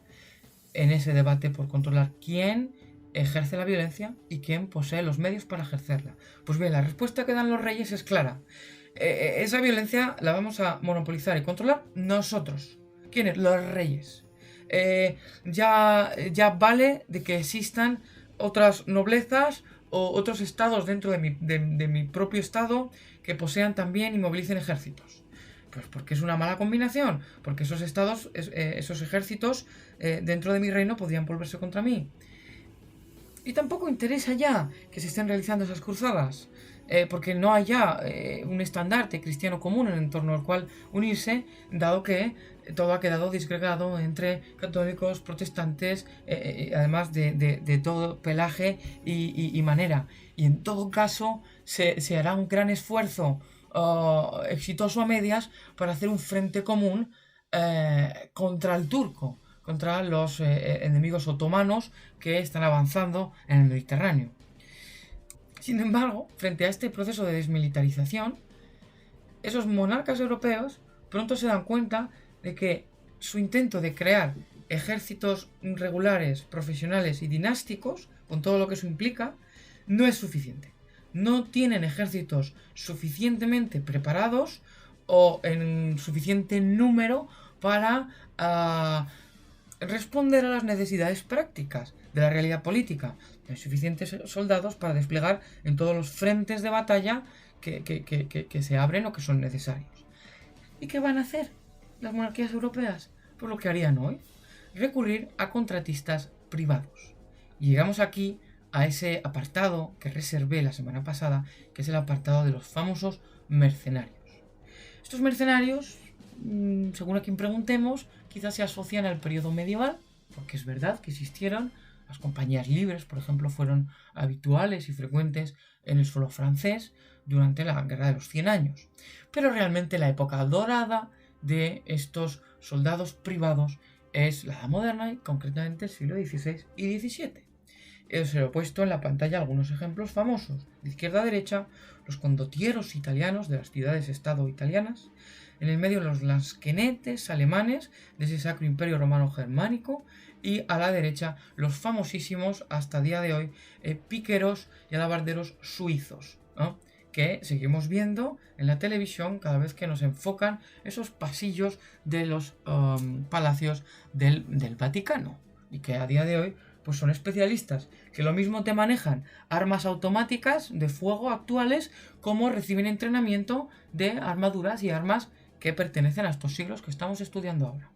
S1: en ese debate por controlar quién ejerce la violencia y quién posee los medios para ejercerla. Pues bien, la respuesta que dan los reyes es clara. Esa violencia la vamos a monopolizar y controlar nosotros. ¿Quiénes? Los reyes. Ya vale de que existan otras noblezas o otros estados dentro de mi propio estado que posean también y movilicen ejércitos. Pues porque es una mala combinación, porque esos estados, esos ejércitos dentro de mi reino podrían volverse contra mí. Y tampoco interesa ya que se estén realizando esas cruzadas, porque no hay ya un estandarte cristiano común en torno al cual unirse, dado que todo ha quedado disgregado entre católicos, protestantes, además de todo pelaje y manera. Y en todo caso se hará un gran esfuerzo exitoso a medias para hacer un frente común contra el turco, contra los enemigos otomanos que están avanzando en el Mediterráneo. Sin embargo, frente a este proceso de desmilitarización, esos monarcas europeos pronto se dan cuenta de que su intento de crear ejércitos regulares, profesionales y dinásticos, con todo lo que eso implica, no es suficiente. No tienen ejércitos suficientemente preparados o en suficiente número para responder a las necesidades prácticas de la realidad política. No hay suficientes soldados para desplegar en todos los frentes de batalla que se abren o que son necesarios. ¿Y qué van a hacer las monarquías europeas? Pues lo que harían hoy, recurrir a contratistas privados. Y llegamos aquí a ese apartado que reservé la semana pasada, que es el apartado de los famosos mercenarios. Estos mercenarios, según a quien preguntemos, quizás se asocian al periodo medieval, porque es verdad que existieron. Las compañías libres, por ejemplo, fueron habituales y frecuentes en el suelo francés durante la Guerra de los 100 años. Pero realmente la época dorada de estos soldados privados es la Edad Moderna y concretamente el siglo XVI y XVII. Os he puesto en la pantalla algunos ejemplos famosos. De izquierda a derecha, los condottieros italianos de las ciudades-estado italianas. En el medio, los lansquenetes alemanes de ese Sacro Imperio Romano Germánico. Y a la derecha, los famosísimos, hasta el día de hoy, píqueros y alabarderos suizos, ¿no? Que seguimos viendo en la televisión cada vez que nos enfocan esos pasillos de los palacios del Vaticano. Y que a día de hoy pues son especialistas que lo mismo te manejan armas automáticas de fuego actuales como reciben entrenamiento de armaduras y armas que pertenecen a estos siglos que estamos estudiando ahora.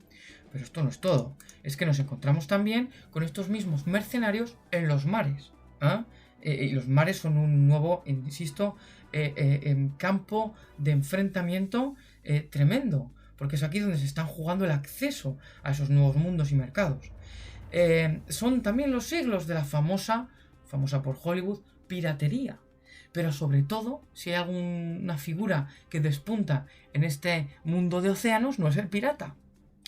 S1: Pero esto no es todo, es que nos encontramos también con estos mismos mercenarios en los mares. Y los mares son un nuevo, insisto, campo de enfrentamiento tremendo, porque es aquí donde se están jugando el acceso a esos nuevos mundos y mercados. Son también los siglos de la famosa por Hollywood, piratería. Pero sobre todo, si hay alguna figura que despunta en este mundo de océanos, no es el pirata.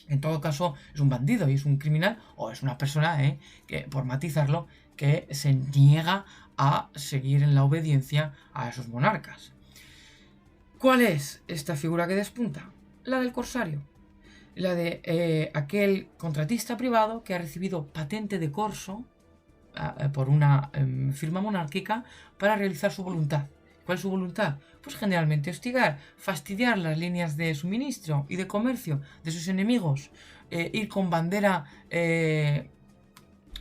S1: En todo caso, es un bandido y es un criminal o es una persona, que, por matizarlo, que se niega a seguir en la obediencia a esos monarcas. ¿Cuál es esta figura que despunta? La del corsario. La de aquel contratista privado que ha recibido patente de corso por una firma monárquica para realizar su voluntad. ¿Cuál es su voluntad? Pues generalmente hostigar, fastidiar las líneas de suministro y de comercio de sus enemigos, ir con bandera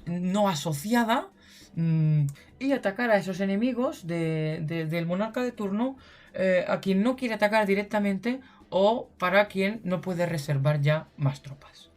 S1: no asociada y atacar a esos enemigos del monarca de turno, a quien no quiere atacar directamente o para quien no puede reservar ya más tropas.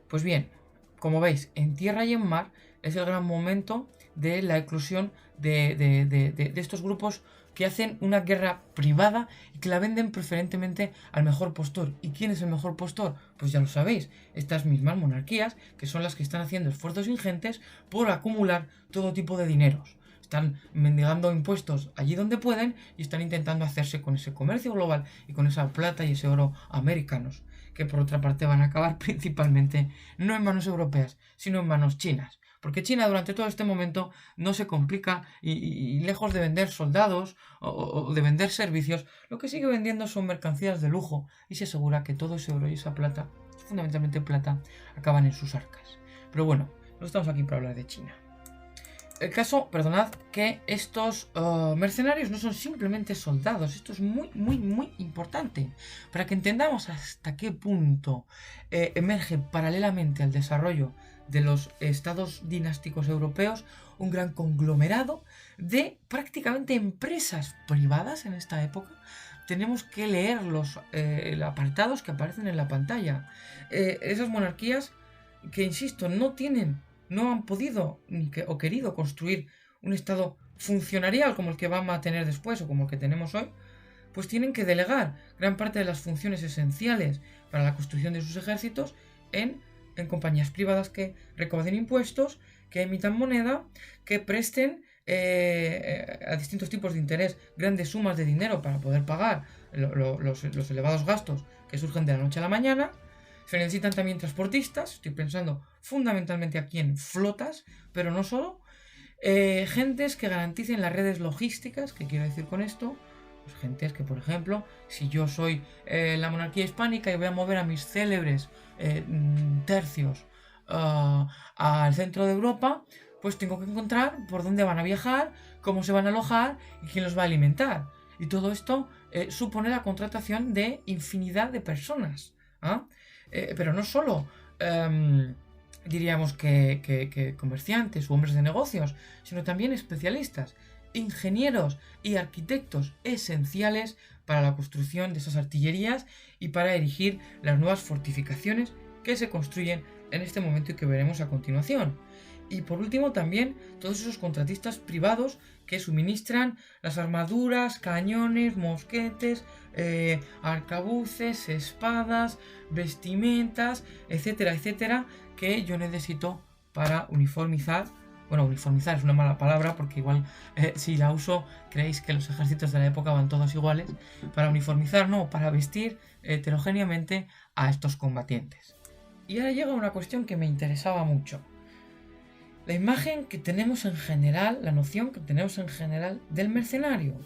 S1: Pues bien, como veis, en tierra y en mar es el gran momento de la eclosión de estos grupos que hacen una guerra privada y que la venden preferentemente al mejor postor. ¿Y quién es el mejor postor? Pues ya lo sabéis, estas mismas monarquías, que son las que están haciendo esfuerzos ingentes por acumular todo tipo de dineros. Están mendigando impuestos allí donde pueden y están intentando hacerse con ese comercio global y con esa plata y ese oro americanos, que por otra parte van a acabar principalmente no en manos europeas, sino en manos chinas. Porque China durante todo este momento no se complica y lejos de vender soldados o de vender servicios, lo que sigue vendiendo son mercancías de lujo y se asegura que todo ese oro y esa plata, fundamentalmente plata, acaban en sus arcas. Pero bueno, no estamos aquí para hablar de China. El caso, perdonad, que estos mercenarios no son simplemente soldados. Esto es muy, muy, muy importante para que entendamos hasta qué punto emerge paralelamente al desarrollo de los estados dinásticos europeos un gran conglomerado de prácticamente empresas privadas en esta época. Tenemos que leer los apartados que aparecen en la pantalla. Esas monarquías que, insisto, no han podido o querido construir un estado funcionarial como el que van a tener después o como el que tenemos hoy, pues tienen que delegar gran parte de las funciones esenciales para la construcción de sus ejércitos en compañías privadas que recauden impuestos, que emitan moneda, que presten a distintos tipos de interés grandes sumas de dinero para poder pagar los elevados gastos que surgen de la noche a la mañana. Se necesitan también transportistas, estoy pensando fundamentalmente aquí en flotas, pero no solo. Gentes que garanticen las redes logísticas, ¿qué quiero decir con esto? Pues gentes que, por ejemplo, si yo soy la monarquía hispánica y voy a mover a mis célebres tercios al centro de Europa, pues tengo que encontrar por dónde van a viajar, cómo se van a alojar y quién los va a alimentar. Y todo esto supone la contratación de infinidad de personas. Pero no solo diríamos que comerciantes u hombres de negocios, sino también especialistas. ingenieros y arquitectos esenciales para la construcción de esas artillerías y para erigir las nuevas fortificaciones que se construyen en este momento y que veremos a continuación. Y por último también todos esos contratistas privados que suministran las armaduras, cañones, mosquetes, arcabuces, espadas, vestimentas, etcétera, etcétera, que yo necesito para uniformizar. Bueno, uniformizar es una mala palabra porque igual si la uso creéis que los ejércitos de la época van todos iguales. Para uniformizar, no, para vestir heterogéneamente a estos combatientes. Y ahora llega una cuestión que me interesaba mucho. La imagen que tenemos en general, la noción que tenemos en general del mercenario.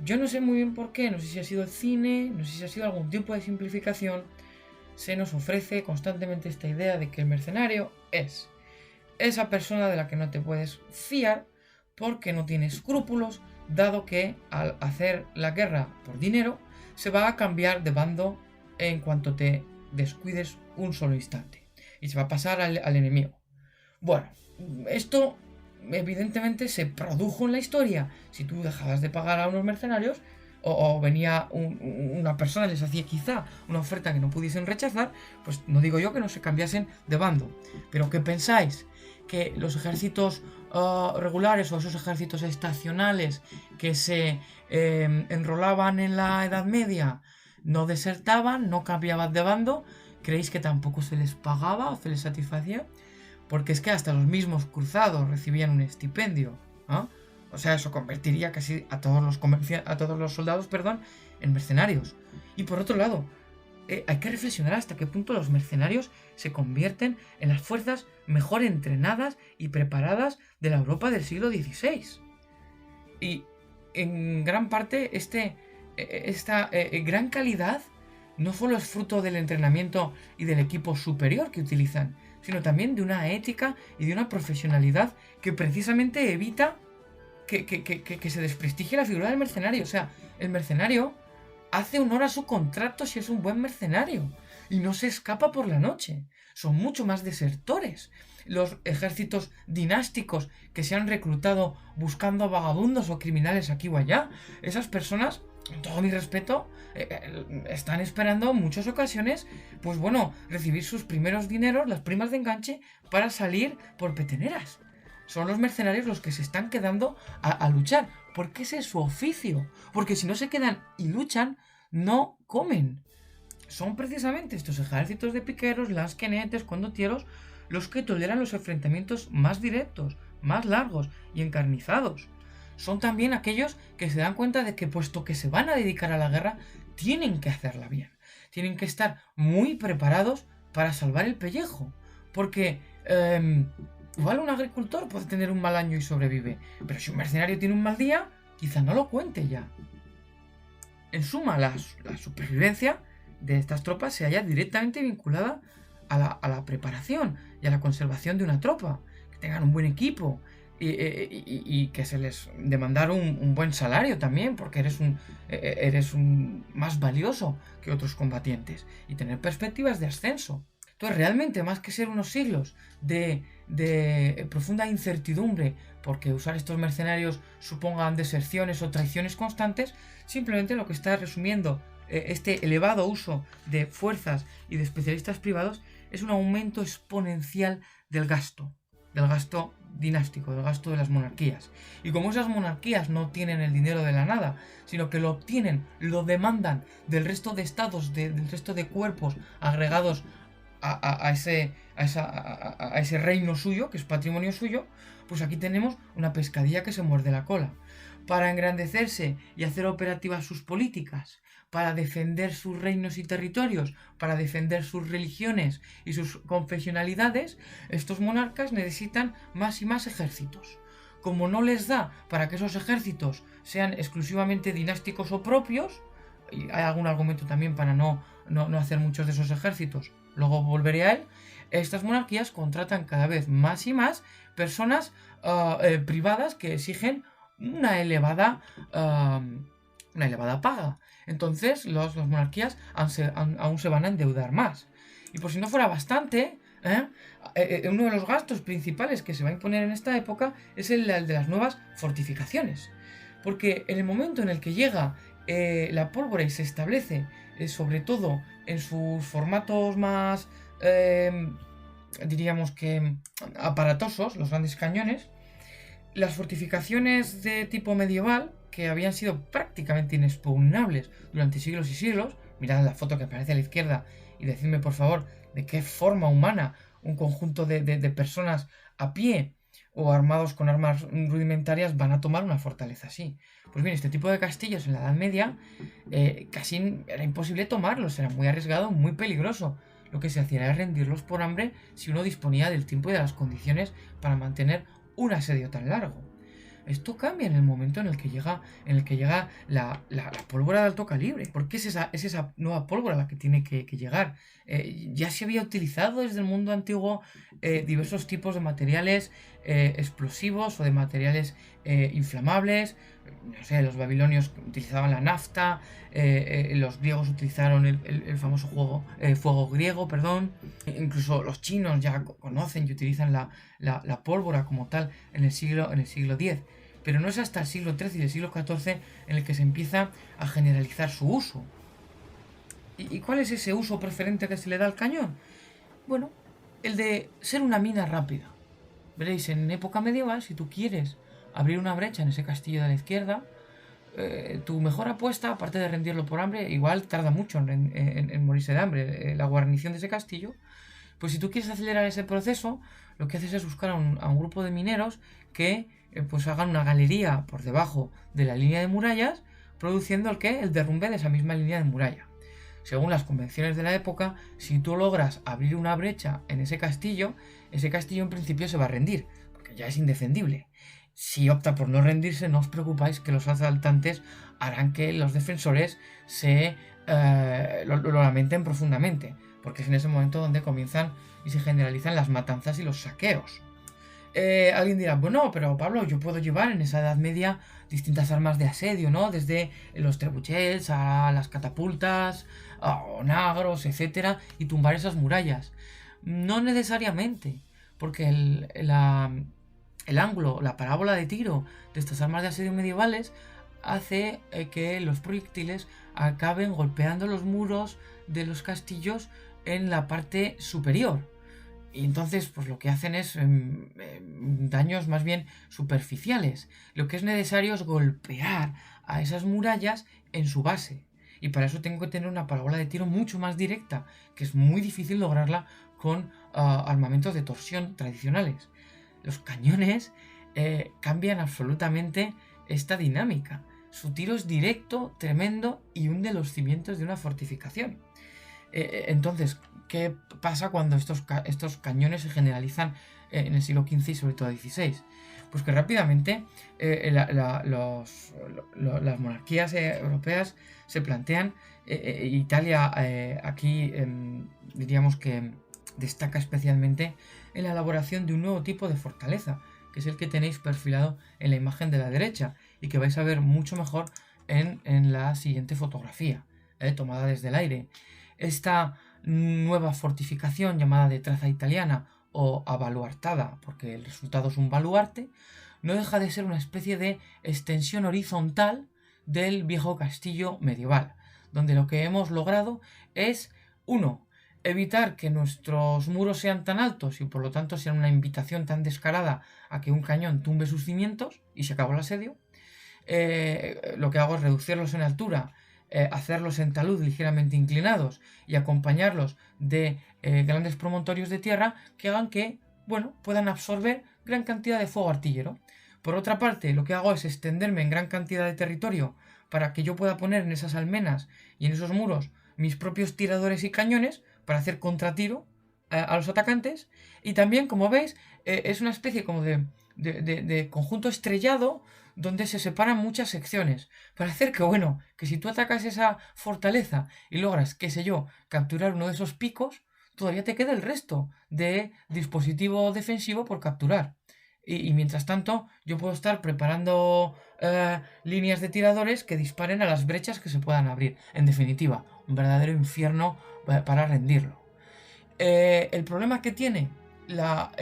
S1: Yo no sé muy bien por qué, no sé si ha sido el cine, no sé si ha sido algún tipo de simplificación, se nos ofrece constantemente esta idea de que el mercenario es esa persona de la que no te puedes fiar porque no tiene escrúpulos, dado que al hacer la guerra por dinero se va a cambiar de bando en cuanto te descuides un solo instante y se va a pasar al enemigo. Bueno, esto evidentemente se produjo en la historia. Si tú dejabas de pagar a unos mercenarios o venía una persona y les hacía quizá una oferta que no pudiesen rechazar, pues no digo yo que no se cambiasen de bando. Pero ¿qué pensáis? ¿Que los ejércitos regulares o esos ejércitos estacionales que se enrolaban en la Edad Media no desertaban, no cambiaban de bando? ¿Creéis que tampoco se les pagaba o se les satisfacía? Porque es que hasta los mismos cruzados recibían un estipendio, ¿no? O sea, eso convertiría casi a todos los soldados, en mercenarios. Y por otro lado, hay que reflexionar hasta qué punto los mercenarios se convierten en las fuerzas mejor entrenadas y preparadas de la Europa del siglo XVI. Y en gran parte esta gran calidad no solo es fruto del entrenamiento y del equipo superior que utilizan, sino también de una ética y de una profesionalidad que precisamente evita que se desprestigie la figura del mercenario. O sea, el mercenario hace honor a su contrato si es un buen mercenario y no se escapa por la noche. Son mucho más desertores. Los ejércitos dinásticos que se han reclutado buscando vagabundos o criminales aquí o allá, esas personas, con todo mi respeto, están esperando en muchas ocasiones, pues bueno, recibir sus primeros dineros, las primas de enganche, para salir por peteneras. Son los mercenarios los que se están quedando a luchar, porque ese es su oficio. Porque si no se quedan y luchan, no comen. Son precisamente estos ejércitos de piqueros, lansquenetes, condotieros, los que toleran los enfrentamientos más directos, más largos y encarnizados. Son también aquellos que se dan cuenta de que, puesto que se van a dedicar a la guerra, tienen que hacerla bien. Tienen que estar muy preparados para salvar el pellejo. Porque igual un agricultor puede tener un mal año y sobrevive, pero si un mercenario tiene un mal día, quizá no lo cuente ya. En suma, la supervivencia de estas tropas se halla directamente vinculada a la preparación y a la conservación de una tropa. Que tengan un buen equipo y que se les demandar un buen salario también, porque eres un más valioso que otros combatientes. Y tener perspectivas de ascenso. Entonces, realmente, más que ser unos siglos de profunda incertidumbre, porque usar estos mercenarios supongan deserciones o traiciones constantes, simplemente lo que está resumiendo este elevado uso de fuerzas y de especialistas privados es un aumento exponencial del gasto dinástico, del gasto de las monarquías. Y como esas monarquías no tienen el dinero de la nada, sino que lo obtienen, lo demandan del resto de estados, del resto de cuerpos agregados a ese reino suyo, que es patrimonio suyo, pues aquí tenemos una pescadilla que se muerde la cola. Para engrandecerse y hacer operativas sus políticas, para defender sus reinos y territorios, para defender sus religiones y sus confesionalidades, estos monarcas necesitan más y más ejércitos. Como no les da para que esos ejércitos sean exclusivamente dinásticos o propios, y hay algún argumento también para no hacer muchos de esos ejércitos, luego volveré a él, estas monarquías contratan cada vez más y más personas privadas que exigen una elevada paga. Entonces las monarquías aún se van a endeudar más. Y por si no fuera bastante, ¿eh? Uno de los gastos principales que se va a imponer en esta época es el de las nuevas fortificaciones. Porque en el momento en el que llega la pólvora y se establece, sobre todo en sus formatos más, diríamos que, aparatosos, los grandes cañones, las fortificaciones de tipo medieval, que habían sido prácticamente inexpugnables durante siglos y siglos, mirad la foto que aparece a la izquierda y decidme por favor de qué forma humana un conjunto de personas a pie o armados con armas rudimentarias van a tomar una fortaleza así. Pues bien, este tipo de castillos en la Edad Media casi era imposible tomarlos, era muy arriesgado, muy peligroso. Lo que se hacía era rendirlos por hambre si uno disponía del tiempo y de las condiciones para mantener un asedio tan largo. Esto cambia en el momento en el que llega la pólvora de alto calibre. Porque es esa nueva pólvora la que tiene que llegar. Ya se había utilizado desde el mundo antiguo diversos tipos de materiales explosivos o de materiales inflamables. No sé, los babilonios utilizaban la nafta, los griegos utilizaron el famoso fuego griego, perdón. Incluso los chinos ya conocen y utilizan la pólvora como tal en el siglo X. Pero no es hasta el siglo XIII y el siglo XIV en el que se empieza a generalizar su uso. ¿Y cuál es ese uso preferente que se le da al cañón? Bueno, el de ser una mina rápida. Veréis, en época medieval, si tú quieres abrir una brecha en ese castillo de la izquierda, tu mejor apuesta, aparte de rendirlo por hambre, igual tarda mucho en morirse de hambre la guarnición de ese castillo. Pues si tú quieres acelerar ese proceso, lo que haces es buscar a un grupo de mineros que pues hagan una galería por debajo de la línea de murallas, produciendo el derrumbe de esa misma línea de muralla. Según las convenciones de la época, si tú logras abrir una brecha en ese castillo en principio se va a rendir, porque ya es indefendible. Si opta por no rendirse, no os preocupáis que los asaltantes harán que los defensores lo lamenten profundamente, porque es en ese momento donde comienzan y se generalizan las matanzas y los saqueos. Alguien dirá, bueno, pero Pablo, yo puedo llevar en esa Edad Media distintas armas de asedio, ¿no? Desde los trebuchets a las catapultas, a onagros, etcétera, y tumbar esas murallas. No necesariamente, porque el ángulo, la parábola de tiro de estas armas de asedio medievales hace que los proyectiles acaben golpeando los muros de los castillos en la parte superior. Y entonces, pues lo que hacen es daños más bien superficiales. Lo que es necesario es golpear a esas murallas en su base. Y para eso tengo que tener una parábola de tiro mucho más directa, que es muy difícil lograrla con armamentos de torsión tradicionales. Los cañones cambian absolutamente esta dinámica. Su tiro es directo, tremendo y hunde los cimientos de una fortificación. Entonces, ¿qué pasa cuando estos cañones se generalizan en el siglo XV y sobre todo XVI? Pues que rápidamente las monarquías europeas se plantean, Italia aquí diríamos que destaca especialmente en la elaboración de un nuevo tipo de fortaleza, que es el que tenéis perfilado en la imagen de la derecha y que vais a ver mucho mejor en la siguiente fotografía, tomada desde el aire. Esta nueva fortificación llamada de traza italiana o abaluartada, porque el resultado es un baluarte, no deja de ser una especie de extensión horizontal del viejo castillo medieval, donde lo que hemos logrado es, uno, evitar que nuestros muros sean tan altos y por lo tanto sean una invitación tan descarada a que un cañón tumbe sus cimientos y se acabó el asedio. Lo que hago es reducirlos en altura, hacerlos en talud ligeramente inclinados y acompañarlos de grandes promontorios de tierra que hagan que, bueno, puedan absorber gran cantidad de fuego artillero. Por otra parte, lo que hago es extenderme en gran cantidad de territorio para que yo pueda poner en esas almenas y en esos muros mis propios tiradores y cañones para hacer contratiro a los atacantes. Y también, como veis, es una especie como de conjunto estrellado donde se separan muchas secciones, para hacer que, bueno, que si tú atacas esa fortaleza y logras, qué sé yo, capturar uno de esos picos, todavía te queda el resto de dispositivo defensivo por capturar. Y mientras tanto, yo puedo estar preparando líneas de tiradores que disparen a las brechas que se puedan abrir. En definitiva, un verdadero infierno para rendirlo. El problema que tiene la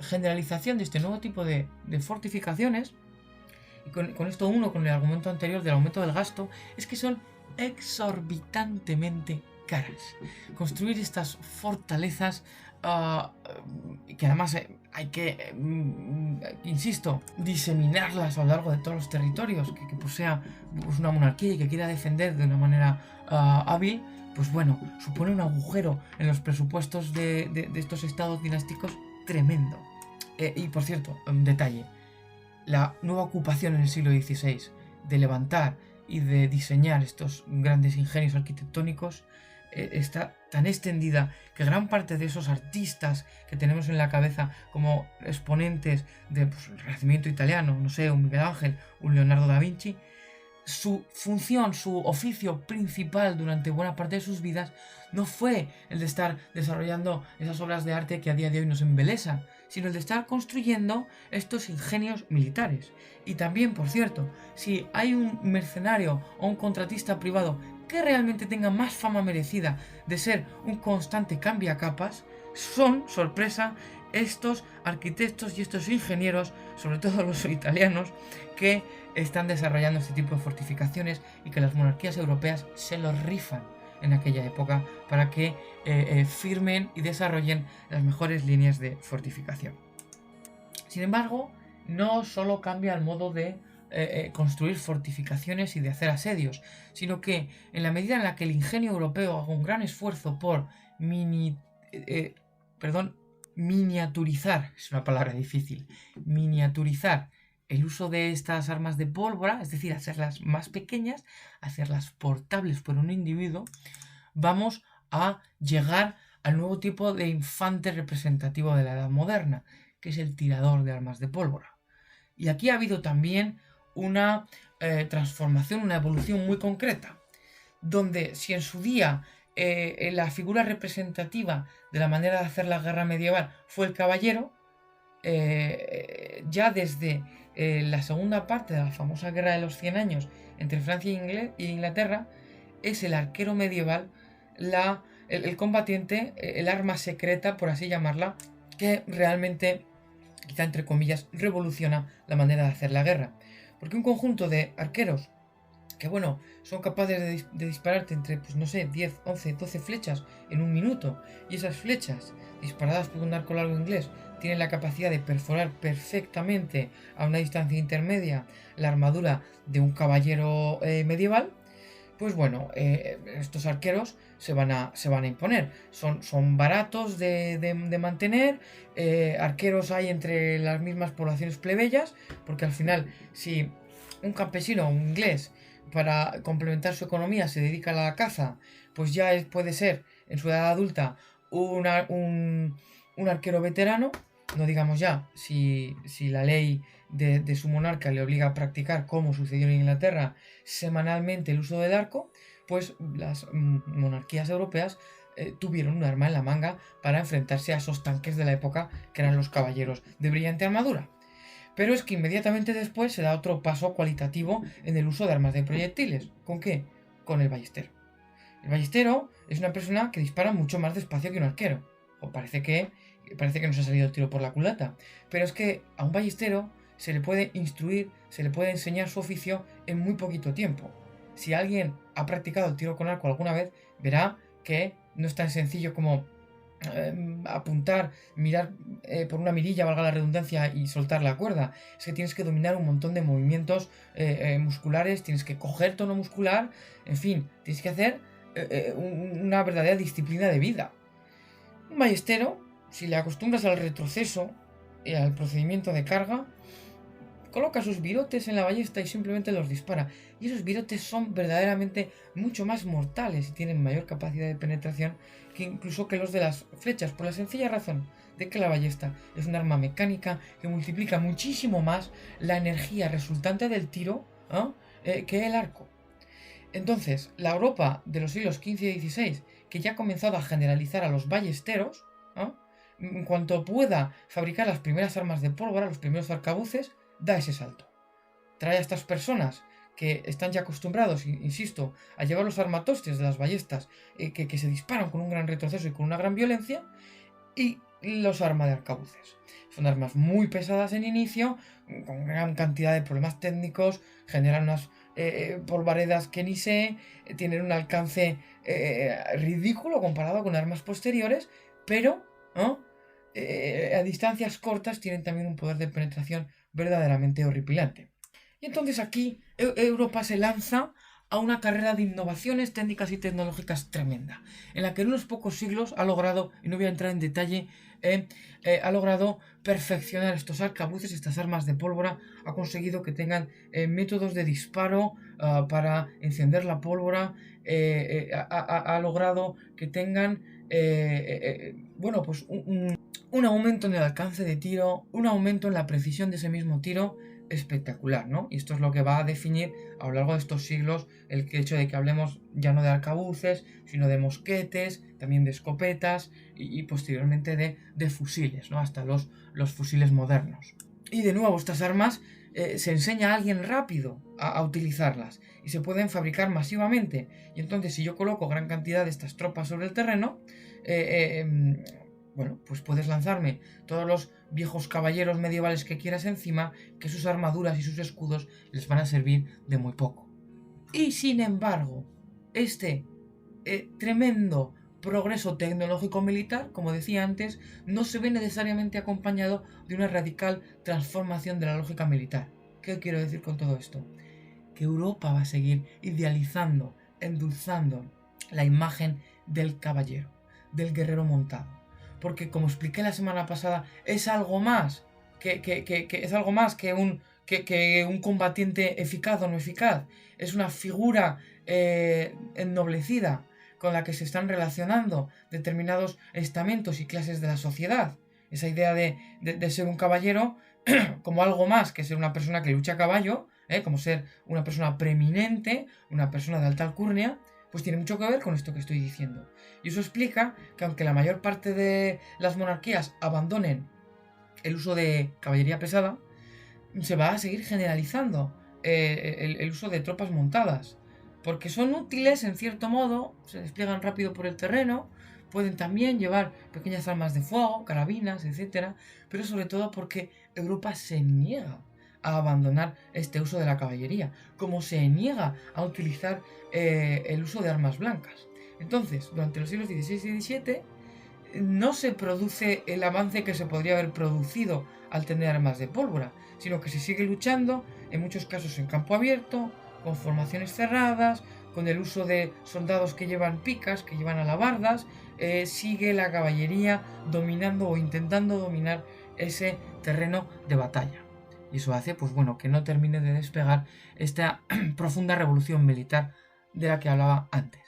S1: generalización de este nuevo tipo de fortificaciones, y con esto uno con el argumento anterior del aumento del gasto, es que son exorbitantemente caras. Construir estas fortalezas, que además hay que, insisto, diseminarlas a lo largo de todos los territorios que posea pues, una monarquía y que quiera defender de una manera hábil, pues bueno, supone un agujero en los presupuestos de estos estados dinásticos tremendo. Y por cierto, un detalle, la nueva ocupación en el siglo XVI de levantar y de diseñar estos grandes ingenios arquitectónicos está tan extendida que gran parte de esos artistas que tenemos en la cabeza como exponentes del Renacimiento italiano, no sé, un Miguel Ángel, un Leonardo da Vinci, su función, su oficio principal durante buena parte de sus vidas no fue el de estar desarrollando esas obras de arte que a día de hoy nos embelesan, sino el de estar construyendo estos ingenios militares. Y también, por cierto, si hay un mercenario o un contratista privado que realmente tenga más fama merecida de ser un constante cambiacapas, son, sorpresa, estos arquitectos y estos ingenieros, sobre todo los italianos, que están desarrollando este tipo de fortificaciones y que las monarquías europeas se los rifan en aquella época para que firmen y desarrollen las mejores líneas de fortificación. Sin embargo, no solo cambia el modo de construir fortificaciones y de hacer asedios, sino que en la medida en la que el ingenio europeo haga un gran esfuerzo por miniaturizar, es una palabra difícil, miniaturizar el uso de estas armas de pólvora, es decir, hacerlas más pequeñas, hacerlas portables por un individuo, vamos a llegar al nuevo tipo de infante representativo de la Edad Moderna, que es el tirador de armas de pólvora. Y aquí ha habido también una transformación, una evolución muy concreta, donde si en su día la figura representativa de la manera de hacer la guerra medieval fue el caballero, ya desde la segunda parte de la famosa Guerra de los 100 años entre Francia e Inglaterra, es el arquero medieval, el combatiente, el arma secreta, por así llamarla, que realmente, quizá entre comillas, revoluciona la manera de hacer la guerra. Porque un conjunto de arqueros que, bueno, son capaces de dispararte entre, pues no sé, 10, 11, 12 flechas en un minuto, y esas flechas disparadas por un arco largo inglés tienen la capacidad de perforar perfectamente a una distancia intermedia la armadura de un caballero medieval, pues bueno, estos arqueros se van a imponer. Son baratos de mantener, arqueros hay entre las mismas poblaciones plebeyas, porque al final, si un campesino o un inglés para complementar su economía se dedica a la caza, pues ya puede ser en su edad adulta un arquero veterano, no digamos ya si la ley de su monarca le obliga a practicar, como sucedió en Inglaterra, semanalmente el uso del arco, pues las monarquías europeas tuvieron un arma en la manga para enfrentarse a esos tanques de la época que eran los caballeros de brillante armadura. Pero es que inmediatamente después se da otro paso cualitativo en el uso de armas de proyectiles. ¿Con qué? Con el ballestero. El ballestero es una persona que dispara mucho más despacio que un arquero. O parece que nos ha salido el tiro por la culata. Pero es que a un ballestero se le puede instruir, se le puede enseñar su oficio en muy poquito tiempo. Si alguien ha practicado el tiro con arco alguna vez, verá que no es tan sencillo como apuntar, mirar por una mirilla, valga la redundancia, y soltar la cuerda. Es que tienes que dominar un montón de movimientos musculares, tienes que coger tono muscular, en fin, tienes que hacer una verdadera disciplina de vida. Un ballestero, si le acostumbras al retroceso y al procedimiento de carga, coloca sus virotes en la ballesta y simplemente los dispara. Y esos virotes son verdaderamente mucho más mortales y tienen mayor capacidad de penetración que incluso que los de las flechas, por la sencilla razón de que la ballesta es un arma mecánica que multiplica muchísimo más la energía resultante del tiro que el arco. Entonces, la Europa de los siglos XV y XVI, que ya ha comenzado a generalizar a los ballesteros, en cuanto pueda fabricar las primeras armas de pólvora, los primeros arcabuces, da ese salto. Trae a estas personas que están ya acostumbrados, insisto, a llevar los armatostes de las ballestas que se disparan con un gran retroceso y con una gran violencia, y los armas de arcabuces. Son armas muy pesadas en inicio, con gran cantidad de problemas técnicos, generan unas polvaredas que ni sé, tienen un alcance ridículo comparado con armas posteriores, pero ¿no? A distancias cortas tienen también un poder de penetración verdaderamente horripilante. Y entonces aquí Europa se lanza a una carrera de innovaciones técnicas y tecnológicas tremenda, en la que en unos pocos siglos ha logrado, y no voy a entrar en detalle, ha logrado perfeccionar estos arcabuces, estas armas de pólvora, ha conseguido que tengan métodos de disparo para encender la pólvora, ha logrado que tengan bueno, pues un aumento en el alcance de tiro, un aumento en la precisión de ese mismo tiro espectacular, ¿no? Y esto es lo que va a definir a lo largo de estos siglos el hecho de que hablemos ya no de arcabuces, sino de mosquetes, también de escopetas y posteriormente de fusiles, ¿no? Hasta los fusiles modernos. Y de nuevo, estas armas se enseña a alguien rápido a utilizarlas y se pueden fabricar masivamente. Y entonces, si yo coloco gran cantidad de estas tropas sobre el terreno, bueno, pues puedes lanzarme todos los viejos caballeros medievales que quieras encima, que sus armaduras y sus escudos les van a servir de muy poco. Y sin embargo, este tremendo progreso tecnológico militar, como decía antes, no se ve necesariamente acompañado de una radical transformación de la lógica militar. ¿Qué quiero decir con todo esto? Que Europa va a seguir idealizando, endulzando la imagen del caballero, del guerrero montado. Porque, como expliqué la semana pasada, es algo más que un combatiente eficaz o no eficaz. Es una figura ennoblecida con la que se están relacionando determinados estamentos y clases de la sociedad. Esa idea de ser un caballero como algo más que ser una persona que lucha a caballo, como ser una persona preeminente, una persona de alta alcurnia, pues tiene mucho que ver con esto que estoy diciendo. Y eso explica que aunque la mayor parte de las monarquías abandonen el uso de caballería pesada, se va a seguir generalizando el uso de tropas montadas, porque son útiles en cierto modo, se despliegan rápido por el terreno, pueden también llevar pequeñas armas de fuego, carabinas, etc., pero sobre todo porque Europa se niega a abandonar este uso de la caballería, como se niega a utilizar el uso de armas blancas. Entonces, durante los siglos XVI y XVII no se produce el avance que se podría haber producido al tener armas de pólvora, sino que se sigue luchando, en muchos casos en campo abierto, con formaciones cerradas, con el uso de soldados que llevan picas, que llevan alabardas, sigue la caballería dominando o intentando dominar ese terreno de batalla. Y eso hace, pues bueno, que no termine de despegar esta profunda revolución militar de la que hablaba antes.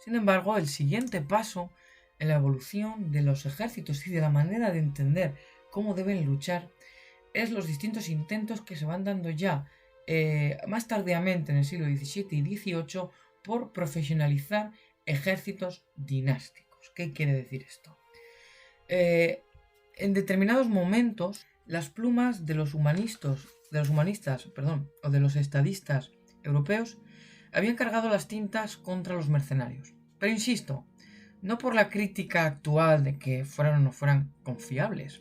S1: Sin embargo, el siguiente paso en la evolución de los ejércitos y de la manera de entender cómo deben luchar es los distintos intentos que se van dando ya más tardíamente en el siglo XVII y XVIII por profesionalizar ejércitos dinásticos. ¿Qué quiere decir esto? En determinados momentos, las plumas de los humanistas, o de los estadistas europeos habían cargado las tintas contra los mercenarios. Pero insisto, no por la crítica actual de que fueran o no fueran confiables,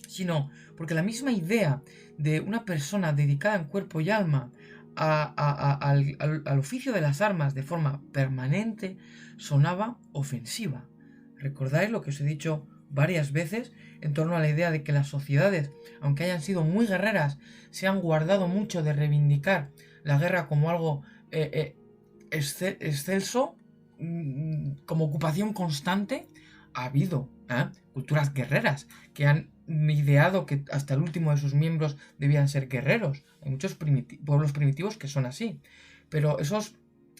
S1: sino porque la misma idea de una persona dedicada en cuerpo y alma al oficio de las armas de forma permanente sonaba ofensiva. Recordáis lo que os he dicho varias veces en torno a la idea de que las sociedades, aunque hayan sido muy guerreras, se han guardado mucho de reivindicar la guerra como algo excelso, como ocupación constante. Ha habido culturas guerreras que han ideado que hasta el último de sus miembros debían ser guerreros. Hay muchos pueblos primitivos que son así, pero esos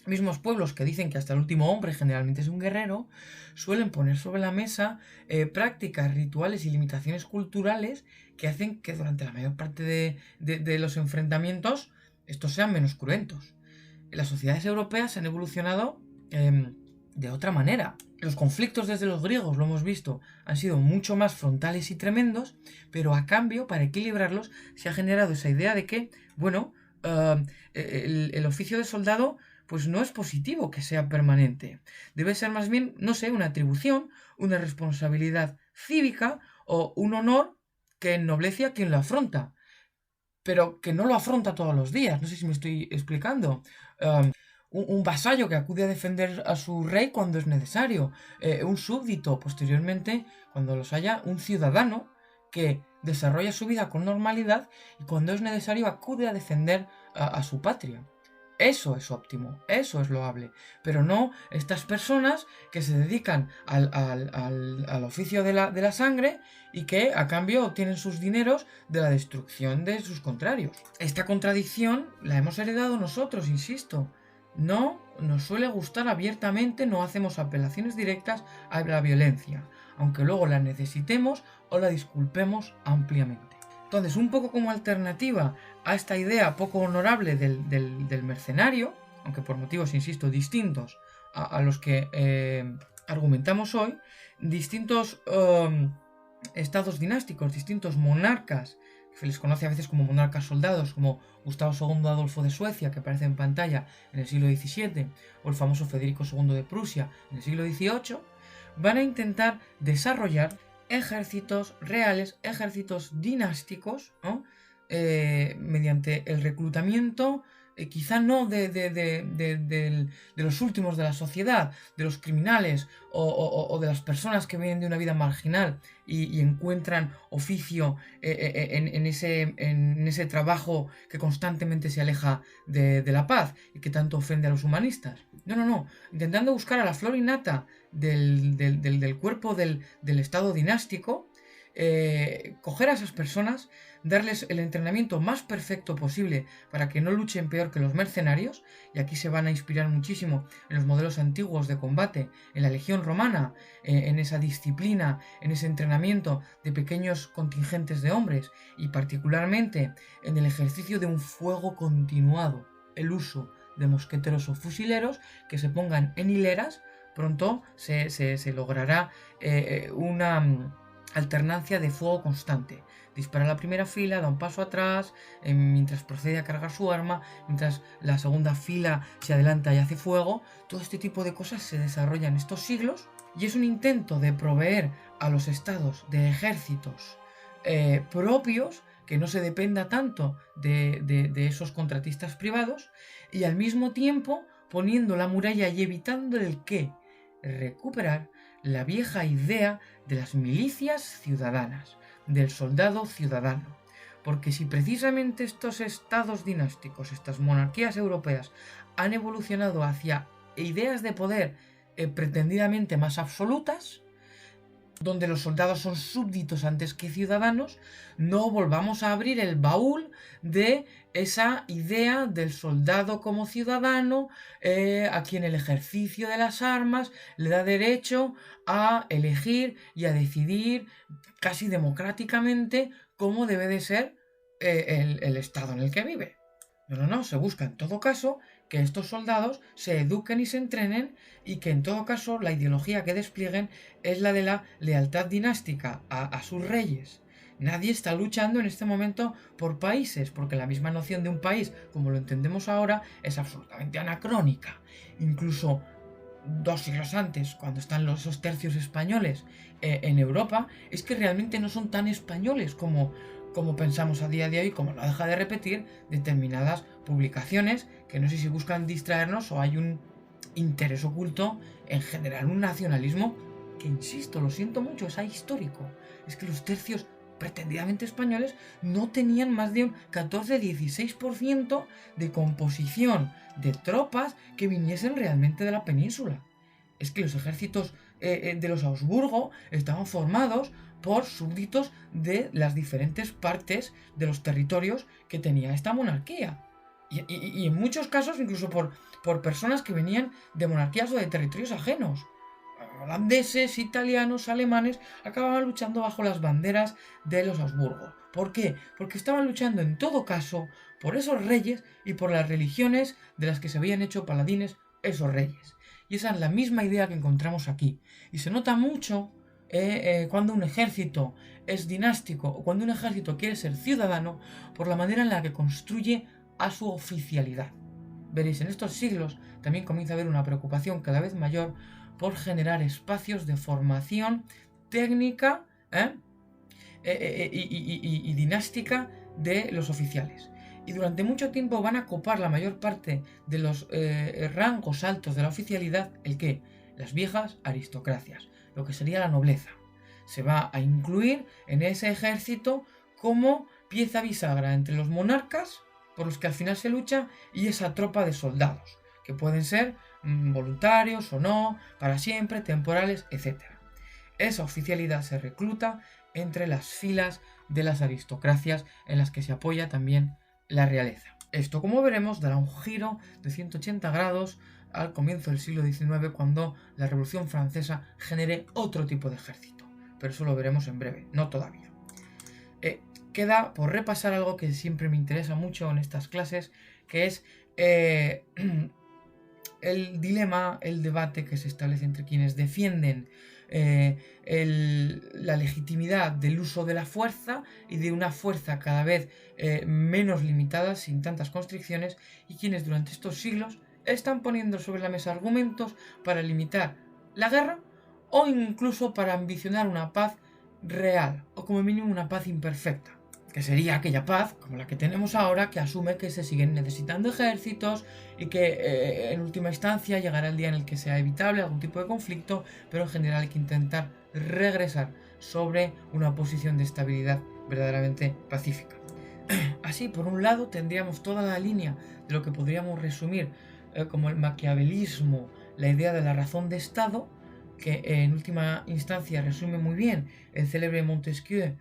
S1: mismos pueblos que dicen que hasta el último hombre generalmente es un guerrero, suelen poner sobre la mesa prácticas, rituales y limitaciones culturales que hacen que durante la mayor parte de los enfrentamientos estos sean menos cruentos. Las sociedades europeas han evolucionado de otra manera. Los conflictos desde los griegos, lo hemos visto, han sido mucho más frontales y tremendos, pero a cambio, para equilibrarlos, se ha generado esa idea de que, bueno, el oficio de soldado pues no es positivo que sea permanente. Debe ser más bien, no sé, una atribución, una responsabilidad cívica o un honor que ennoblece a quien lo afronta, pero que no lo afronta todos los días. No sé si me estoy explicando. Un vasallo que acude a defender a su rey cuando es necesario. Un súbdito, posteriormente, cuando los haya, un ciudadano que desarrolla su vida con normalidad y cuando es necesario acude a defender a su patria. Eso es óptimo, eso es loable, pero no estas personas que se dedican al oficio de la sangre y que a cambio obtienen sus dineros de la destrucción de sus contrarios. Esta contradicción la hemos heredado nosotros, insisto. No nos suele gustar abiertamente, no hacemos apelaciones directas a la violencia, aunque luego la necesitemos o la disculpemos ampliamente. Entonces, un poco como alternativa a esta idea poco honorable del mercenario, aunque por motivos, insisto, distintos a los que argumentamos hoy, distintos estados dinásticos, distintos monarcas, que se les conoce a veces como monarcas soldados, como Gustavo II Adolfo de Suecia, que aparece en pantalla en el siglo XVII, o el famoso Federico II de Prusia en el siglo XVIII, van a intentar desarrollar ejércitos reales, ejércitos dinásticos, ¿no? Mediante el reclutamiento, quizá no de los últimos de la sociedad, de los criminales o de las personas que vienen de una vida marginal y encuentran oficio en ese trabajo que constantemente se aleja de la paz y que tanto ofende a los humanistas. No, intentando buscar a la flor innata del cuerpo del estado dinástico, coger a esas personas, darles el entrenamiento más perfecto posible para que no luchen peor que los mercenarios, y aquí se van a inspirar muchísimo en los modelos antiguos de combate, en la legión romana, en esa disciplina, en ese entrenamiento de pequeños contingentes de hombres, y particularmente en el ejercicio de un fuego continuado, el uso de mosqueteros o fusileros que se pongan en hileras. Pronto se logrará una alternancia de fuego constante. Dispara la primera fila, da un paso atrás, mientras procede a cargar su arma, mientras la segunda fila se adelanta y hace fuego. Todo este tipo de cosas se desarrollan en estos siglos y es un intento de proveer a los estados de ejércitos propios, que no se dependa tanto de esos contratistas privados, y al mismo tiempo poniendo la muralla y evitando el que recuperar la vieja idea de las milicias ciudadanas, del soldado ciudadano. Porque si precisamente estos estados dinásticos, estas monarquías europeas, han evolucionado hacia ideas de poder pretendidamente más absolutas, donde los soldados son súbditos antes que ciudadanos, no volvamos a abrir el baúl de esa idea del soldado como ciudadano, a quien el ejercicio de las armas le da derecho a elegir y a decidir casi democráticamente cómo debe de ser el estado en el que vive. No, se busca en todo caso que estos soldados se eduquen y se entrenen, y que en todo caso la ideología que desplieguen es la de la lealtad dinástica a sus reyes. Nadie está luchando en este momento por países, porque la misma noción de un país, como lo entendemos ahora, es absolutamente anacrónica. Incluso 2 siglos antes, cuando están esos tercios españoles en Europa, es que realmente no son tan españoles como pensamos a día de hoy, como no deja de repetir determinadas publicaciones que no sé si buscan distraernos o hay un interés oculto en generar un nacionalismo que, insisto, lo siento mucho, es ahistórico. Es que los tercios pretendidamente españoles no tenían más de un 14-16% de composición de tropas que viniesen realmente de la península. Es que los ejércitos de los Habsburgo estaban formados por súbditos de las diferentes partes de los territorios que tenía esta monarquía. Y en muchos casos incluso por personas que venían de monarquías o de territorios ajenos. Holandeses, italianos, alemanes acababan luchando bajo las banderas de los Habsburgo. ¿Por qué? Porque estaban luchando en todo caso por esos reyes y por las religiones de las que se habían hecho paladines esos reyes. Y esa es la misma idea que encontramos aquí. Y se nota mucho cuando un ejército es dinástico o cuando un ejército quiere ser ciudadano, por la manera en la que construye a su oficialidad. Veréis, en estos siglos también comienza a haber una preocupación cada vez mayor por generar espacios de formación técnica y dinástica de los oficiales. Y durante mucho tiempo van a copar la mayor parte de los rangos altos de la oficialidad, ¿el qué? Las viejas aristocracias, lo que sería la nobleza. Se va a incluir en ese ejército como pieza bisagra entre los monarcas, por los que al final se lucha, y esa tropa de soldados, que pueden ser voluntarios o no, para siempre, temporales, etc. Esa oficialidad se recluta entre las filas de las aristocracias en las que se apoya también la realeza. Esto, como veremos, dará un giro de 180 grados al comienzo del siglo XIX, cuando la Revolución Francesa genere otro tipo de ejército. Pero eso lo veremos en breve, no todavía. Queda por repasar algo que siempre me interesa mucho en estas clases, que es el dilema, el debate que se establece entre quienes defienden la legitimidad del uso de la fuerza y de una fuerza cada vez menos limitada, sin tantas constricciones, y quienes durante estos siglos están poniendo sobre la mesa argumentos para limitar la guerra o incluso para ambicionar una paz real, o como mínimo una paz imperfecta, que sería aquella paz como la que tenemos ahora, que asume que se siguen necesitando ejércitos y que en última instancia llegará el día en el que sea evitable algún tipo de conflicto, pero en general hay que intentar regresar sobre una posición de estabilidad verdaderamente pacífica. Así, por un lado, tendríamos toda la línea de lo que podríamos resumir como el maquiavelismo, la idea de la razón de Estado, que en última instancia resume muy bien el célebre Montesquieu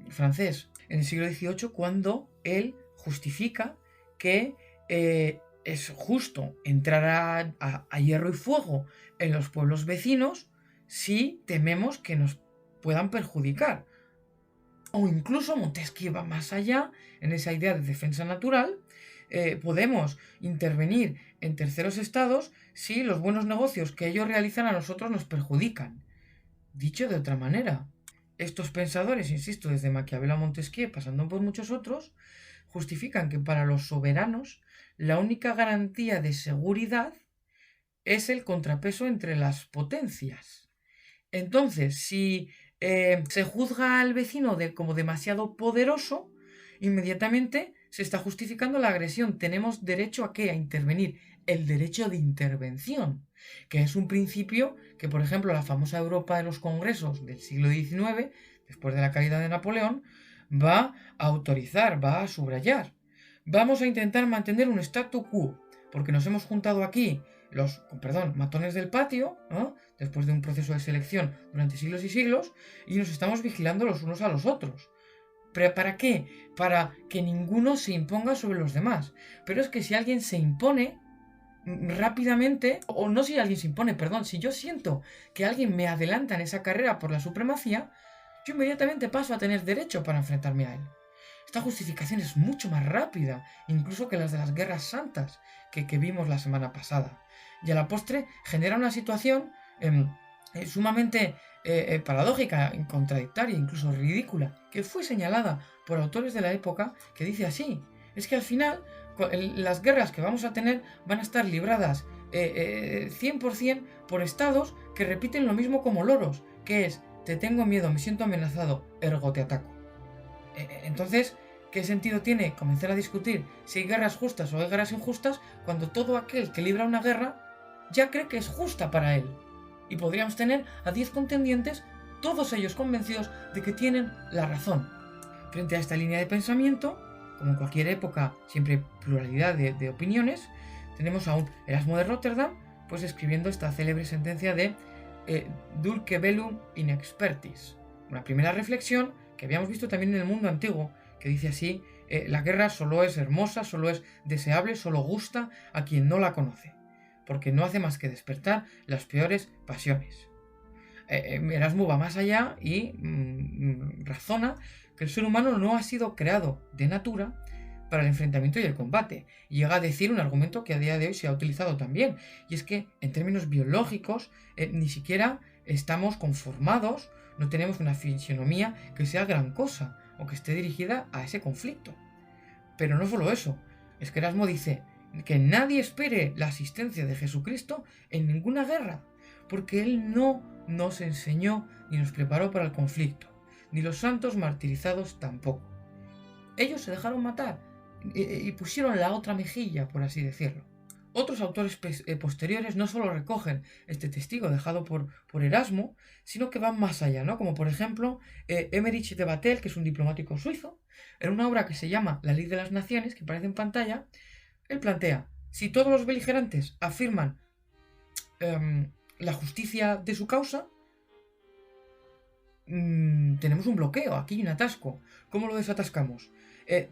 S1: francés en el siglo XVIII, cuando él justifica que es justo entrar a hierro y fuego en los pueblos vecinos si tememos que nos puedan perjudicar. O incluso Montesquieu va más allá en esa idea de defensa natural. Podemos intervenir en terceros estados si los buenos negocios que ellos realizan a nosotros nos perjudican. Dicho de otra manera, estos pensadores, insisto, desde Maquiavelo a Montesquieu, pasando por muchos otros, justifican que para los soberanos la única garantía de seguridad es el contrapeso entre las potencias. Entonces, si se juzga al vecino como demasiado poderoso, inmediatamente se está justificando la agresión. Tenemos derecho a ¿qué? A intervenir. El derecho de intervención, que es un principio que, por ejemplo, la famosa Europa de los congresos del siglo XIX, después de la caída de Napoleón, va a autorizar, va a subrayar. Vamos a intentar mantener un statu quo, porque nos hemos juntado aquí los, matones del patio, ¿no? Después de un proceso de selección durante siglos y siglos, y nos estamos vigilando los unos a los otros. ¿Pero para qué? Para que ninguno se imponga sobre los demás. Pero es que si alguien se impone rápidamente, o no si alguien se impone, si yo siento que alguien me adelanta en esa carrera por la supremacía, yo inmediatamente paso a tener derecho para enfrentarme a él. Esta justificación es mucho más rápida, incluso que las de las guerras santas que vimos la semana pasada. Y a la postre genera una situación sumamente paradójica, contradictoria, incluso ridícula, que fue señalada por autores de la época, que dice así: es que al final las guerras que vamos a tener van a estar libradas 100% por estados que repiten lo mismo como loros, que es: te tengo miedo, me siento amenazado, ergo te ataco. Entonces, ¿qué sentido tiene comenzar a discutir si hay guerras justas o hay guerras injustas cuando todo aquel que libra una guerra ya cree que es justa para él? Y podríamos tener a 10 contendientes, todos ellos convencidos de que tienen la razón. Frente a esta línea de pensamiento, como en cualquier época, siempre hay pluralidad de opiniones, tenemos a un Erasmo de Rotterdam, pues escribiendo esta célebre sentencia de dulce bellum in expertis. Una primera reflexión que habíamos visto también en el mundo antiguo, que dice así: la guerra solo es hermosa, solo es deseable, solo gusta a quien no la conoce, porque no hace más que despertar las peores pasiones. Erasmo va más allá y razona que el ser humano no ha sido creado de natura para el enfrentamiento y el combate. Y llega a decir un argumento que a día de hoy se ha utilizado también, y es que en términos biológicos ni siquiera estamos conformados, no tenemos una fisionomía que sea gran cosa o que esté dirigida a ese conflicto. Pero no solo eso, es que Erasmo dice que nadie espere la asistencia de Jesucristo en ninguna guerra, porque Él no nos enseñó ni nos preparó para el conflicto, ni los santos martirizados tampoco. Ellos se dejaron matar y pusieron la otra mejilla, por así decirlo. Otros autores posteriores no solo recogen este testigo dejado por Erasmo, sino que van más allá, ¿no? Como por ejemplo Emmerich de Batel, que es un diplomático suizo, en una obra que se llama La Ley de las Naciones, que aparece en pantalla, él plantea, si todos los beligerantes afirman la justicia de su causa, tenemos un bloqueo, aquí hay un atasco. ¿Cómo lo desatascamos?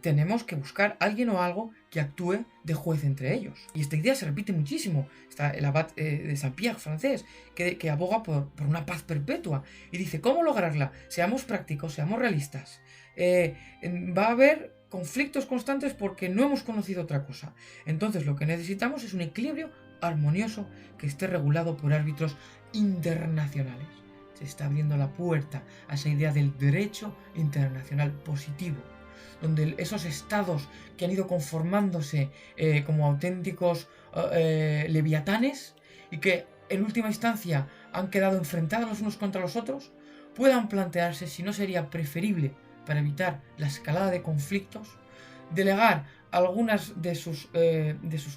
S1: Tenemos que buscar alguien o algo que actúe de juez entre ellos. Y esta idea se repite muchísimo. Está el abad de Saint-Pierre francés, que aboga por una paz perpetua. Y dice, ¿cómo lograrla? Seamos prácticos, seamos realistas. Va a haber conflictos constantes porque no hemos conocido otra cosa. Entonces lo que necesitamos es un equilibrio armonioso que esté regulado por árbitros internacionales. Se está abriendo la puerta a esa idea del derecho internacional positivo, donde esos estados que han ido conformándose como auténticos leviatanes y que en última instancia han quedado enfrentados los unos contra los otros, puedan plantearse si no sería preferible, para evitar la escalada de conflictos, delegar algunas de sus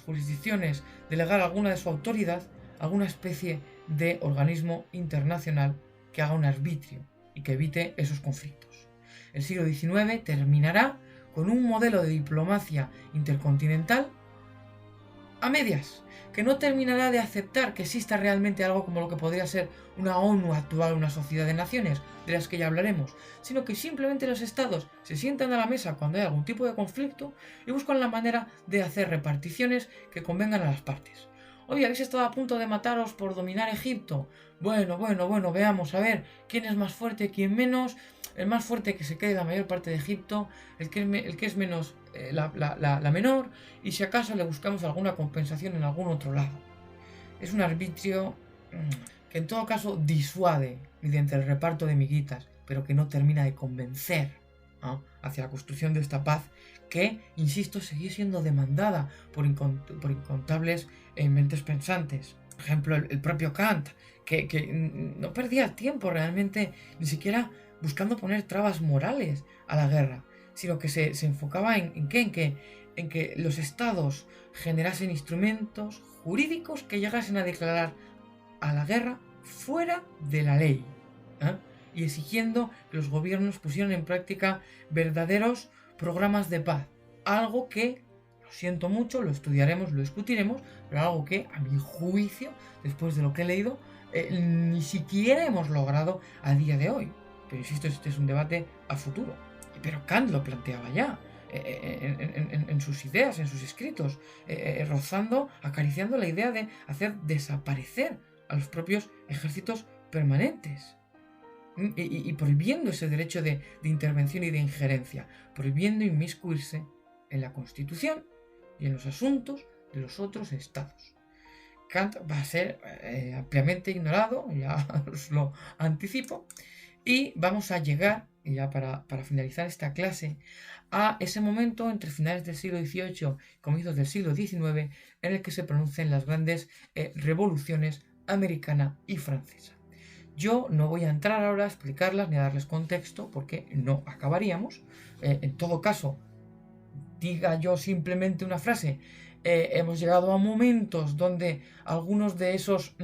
S1: jurisdicciones, delegar alguna de su autoridad, alguna especie de organismo internacional que haga un arbitrio y que evite esos conflictos. El siglo XIX terminará con un modelo de diplomacia intercontinental a medias, que no terminará de aceptar que exista realmente algo como lo que podría ser una ONU actual, una sociedad de naciones, de las que ya hablaremos, sino que simplemente los estados se sientan a la mesa cuando hay algún tipo de conflicto y buscan la manera de hacer reparticiones que convengan a las partes. Oye, habéis estado a punto de mataros por dominar Egipto. Bueno, veamos a ver quién es más fuerte, quién menos. El más fuerte que se quede la mayor parte de Egipto, el que es menos la menor, y si acaso le buscamos alguna compensación en algún otro lado. Es un arbitrio que en todo caso disuade mediante el reparto de miguitas, pero que no termina de convencer, ¿no?, hacia la construcción de esta paz que, insisto, sigue siendo demandada por incontables mentes pensantes. Por ejemplo, el propio Kant, que no perdía el tiempo realmente ni siquiera buscando poner trabas morales a la guerra, sino que se enfocaba en que los estados generasen instrumentos jurídicos que llegasen a declarar a la guerra fuera de la ley, ¿eh? Y exigiendo que los gobiernos pusieran en práctica verdaderos programas de paz, algo que, lo siento mucho, lo estudiaremos, lo discutiremos, pero algo que, a mi juicio, después de lo que he leído, ni siquiera hemos logrado a día de hoy. Pero insisto, este es un debate a futuro. Pero Kant lo planteaba ya, en sus ideas, en sus escritos, rozando, acariciando la idea de hacer desaparecer a los propios ejércitos permanentes. Y prohibiendo ese derecho de intervención y de injerencia, prohibiendo inmiscuirse en la Constitución y en los asuntos de los otros estados. Kant va a ser ampliamente ignorado, ya os lo anticipo, y vamos a llegar, ya para finalizar esta clase, a ese momento entre finales del siglo XVIII y comienzos del siglo XIX en el que se pronuncian las grandes revoluciones americana y francesa. Yo no voy a entrar ahora a explicarlas ni a darles contexto porque no acabaríamos. En todo caso, diga yo simplemente una frase. Hemos llegado a momentos donde algunos de esos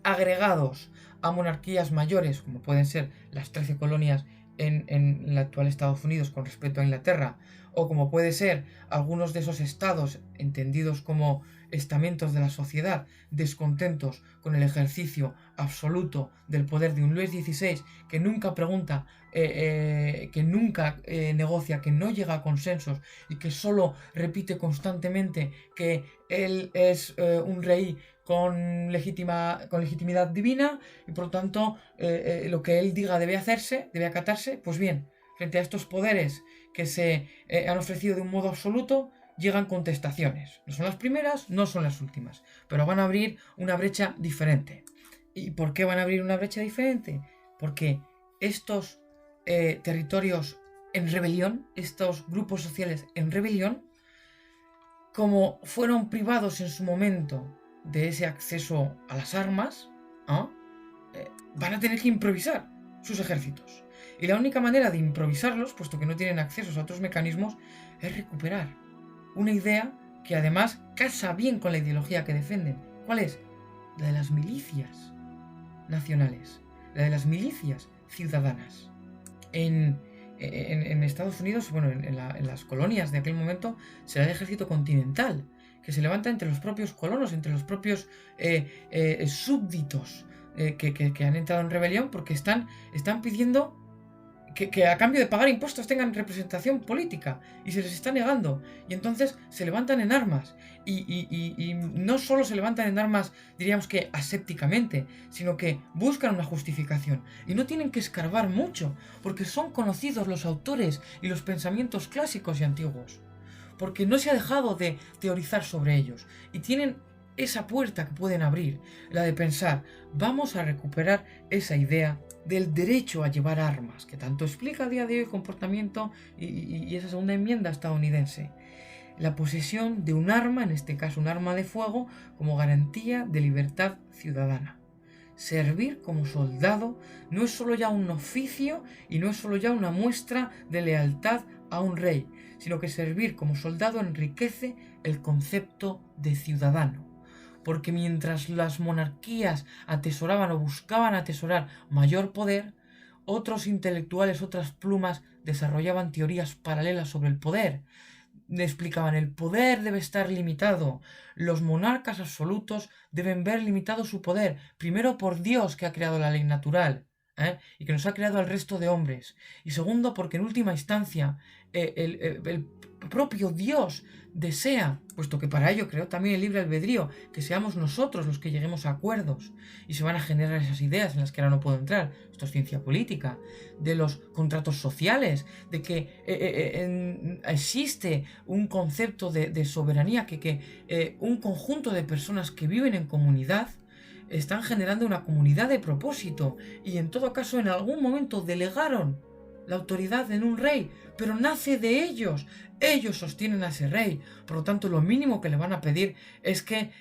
S1: agregados a monarquías mayores, como pueden ser las 13 colonias en el actual Estados Unidos con respecto a Inglaterra, o como puede ser algunos de esos estados entendidos como estamentos de la sociedad descontentos con el ejercicio absoluto del poder de un Luis XVI que nunca pregunta, que nunca negocia, que no llega a consensos y que solo repite constantemente que él es un rey con legitimidad divina y por lo tanto lo que él diga debe hacerse, debe acatarse. Pues bien, frente a estos poderes que se han ofrecido de un modo absoluto, llegan contestaciones. No son las primeras, no son las últimas, pero van a abrir una brecha diferente. ¿Y por qué van a abrir una brecha diferente? Porque estos territorios en rebelión, estos grupos sociales en rebelión, como fueron privados en su momento de ese acceso a las armas, ¿ah? Van a tener que improvisar sus ejércitos. Y la única manera de improvisarlos, puesto que no tienen acceso a otros mecanismos, es recuperar una idea que además casa bien con la ideología que defienden. ¿Cuál es? La de las milicias nacionales, la de las milicias ciudadanas. En Estados Unidos, bueno, en las colonias de aquel momento, será el ejército continental, que se levanta entre los propios colonos, entre los propios súbditos que han entrado en rebelión porque están pidiendo que a cambio de pagar impuestos tengan representación política y se les está negando. Y entonces se levantan en armas. Y no solo se levantan en armas, diríamos que asépticamente, sino que buscan una justificación. Y no tienen que escarbar mucho, porque son conocidos los autores y los pensamientos clásicos y antiguos. Porque no se ha dejado de teorizar sobre ellos. Y tienen esa puerta que pueden abrir, la de pensar, vamos a recuperar esa idea del derecho a llevar armas, que tanto explica a día de hoy el comportamiento y esa segunda enmienda estadounidense. La posesión de un arma, en este caso un arma de fuego, como garantía de libertad ciudadana. Servir como soldado no es solo ya un oficio y no es solo ya una muestra de lealtad a un rey, sino que servir como soldado enriquece el concepto de ciudadano. Porque mientras las monarquías atesoraban o buscaban atesorar mayor poder, otros intelectuales, otras plumas desarrollaban teorías paralelas sobre el poder. Explicaban, el poder debe estar limitado, los monarcas absolutos deben ver limitado su poder, primero por Dios que ha creado la ley natural, y que nos ha creado al resto de hombres, y segundo porque en última instancia el propio Dios desea, puesto que para ello creó también el libre albedrío, que seamos nosotros los que lleguemos a acuerdos y se van a generar esas ideas en las que ahora no puedo entrar, esto es ciencia política, de los contratos sociales, de que existe un concepto de soberanía, que un conjunto de personas que viven en comunidad están generando una comunidad de propósito y en todo caso en algún momento delegaron la autoridad en un rey, pero nace de ellos. Ellos sostienen a ese rey, por lo tanto lo mínimo que le van a pedir es que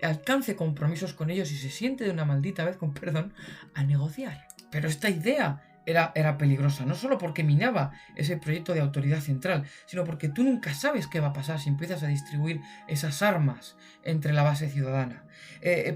S1: alcance compromisos con ellos y se siente de una maldita vez, con perdón, a negociar. Pero esta idea era peligrosa, no solo porque minaba ese proyecto de autoridad central, sino porque tú nunca sabes qué va a pasar si empiezas a distribuir esas armas entre la base ciudadana.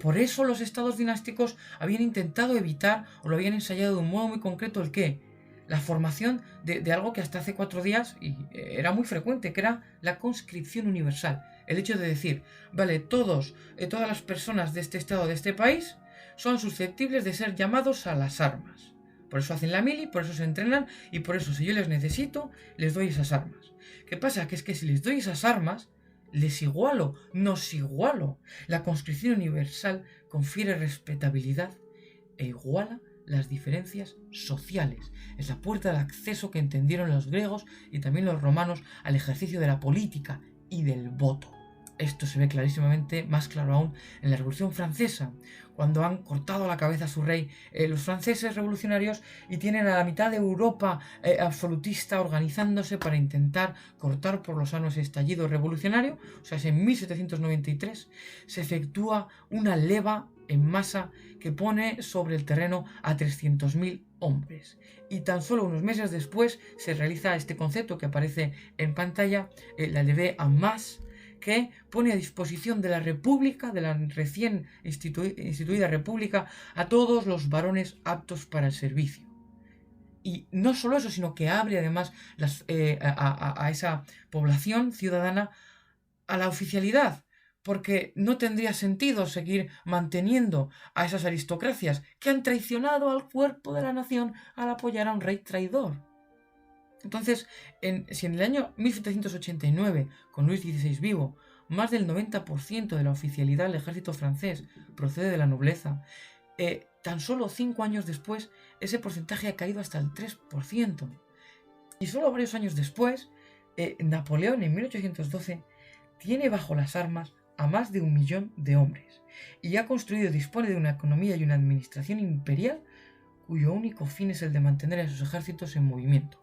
S1: Por eso los estados dinásticos habían intentado evitar, o lo habían ensayado de un modo muy concreto, ¿el qué? La formación de algo que hasta hace 4 días era muy frecuente, que era la conscripción universal. El hecho de decir, vale, todas las personas de este estado, de este país, son susceptibles de ser llamados a las armas. Por eso hacen la mili, por eso se entrenan y por eso si yo les necesito, les doy esas armas. ¿Qué pasa? Que es que si les doy esas armas, les igualo, nos igualo. La conscripción universal confiere respetabilidad e iguala las diferencias sociales. Es la puerta de acceso que entendieron los griegos y también los romanos al ejercicio de la política y del voto. Esto se ve clarísimamente, más claro aún, en la Revolución Francesa, cuando han cortado la cabeza a su rey los franceses revolucionarios y tienen a la mitad de Europa absolutista organizándose para intentar cortar por los sanos ese estallido revolucionario. O sea, en 1793 se efectúa una leva en masa que pone sobre el terreno a 300.000 hombres. Y tan solo unos meses después se realiza este concepto que aparece en pantalla, la levée en masse, que pone a disposición de la República, de la recién instituida República, a todos los varones aptos para el servicio. Y no solo eso, sino que abre además a esa población ciudadana a la oficialidad, porque no tendría sentido seguir manteniendo a esas aristocracias que han traicionado al cuerpo de la nación al apoyar a un rey traidor. Entonces, si en el año 1789, con Luis XVI vivo, más del 90% de la oficialidad del ejército francés procede de la nobleza, tan solo 5 años después, ese porcentaje ha caído hasta el 3%. Y solo varios años después, Napoleón en 1812 tiene bajo las armas a más de 1 millón de hombres y ha construido y dispone de una economía y una administración imperial cuyo único fin es el de mantener a sus ejércitos en movimiento.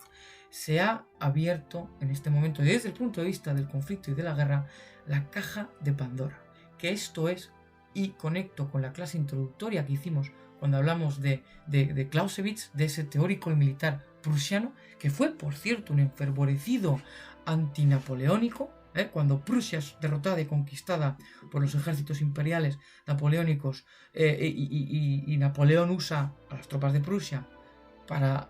S1: se ha abierto en este momento, desde el punto de vista del conflicto y de la guerra, la caja de Pandora. Que esto es, y conecto con la clase introductoria que hicimos cuando hablamos de Clausewitz, de ese teórico y militar prusiano, que fue, por cierto, un enfervorecido antinapoleónico, cuando Prusia es derrotada y conquistada por los ejércitos imperiales napoleónicos, y Napoleón usa a las tropas de Prusia para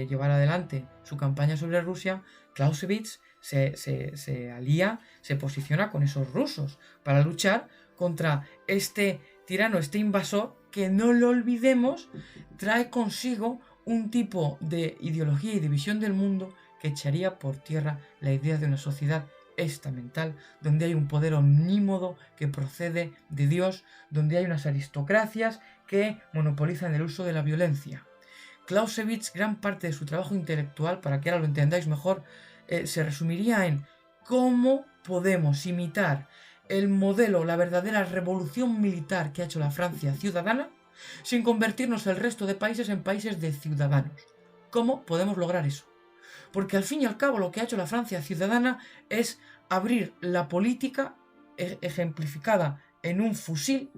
S1: llevar adelante su campaña sobre Rusia, Clausewitz se alía, se posiciona con esos rusos para luchar contra este tirano, este invasor, que no lo olvidemos, trae consigo un tipo de ideología y de visión del mundo que echaría por tierra la idea de una sociedad estamental, donde hay un poder omnímodo que procede de Dios, donde hay unas aristocracias que monopolizan el uso de la violencia. Clausewitz, gran parte de su trabajo intelectual, para que ahora lo entendáis mejor, se resumiría en cómo podemos imitar el modelo, la verdadera revolución militar que ha hecho la Francia ciudadana, sin convertirnos el resto de países en países de ciudadanos. ¿Cómo podemos lograr eso? Porque al fin y al cabo lo que ha hecho la Francia ciudadana es abrir la política ejemplificada en un fusil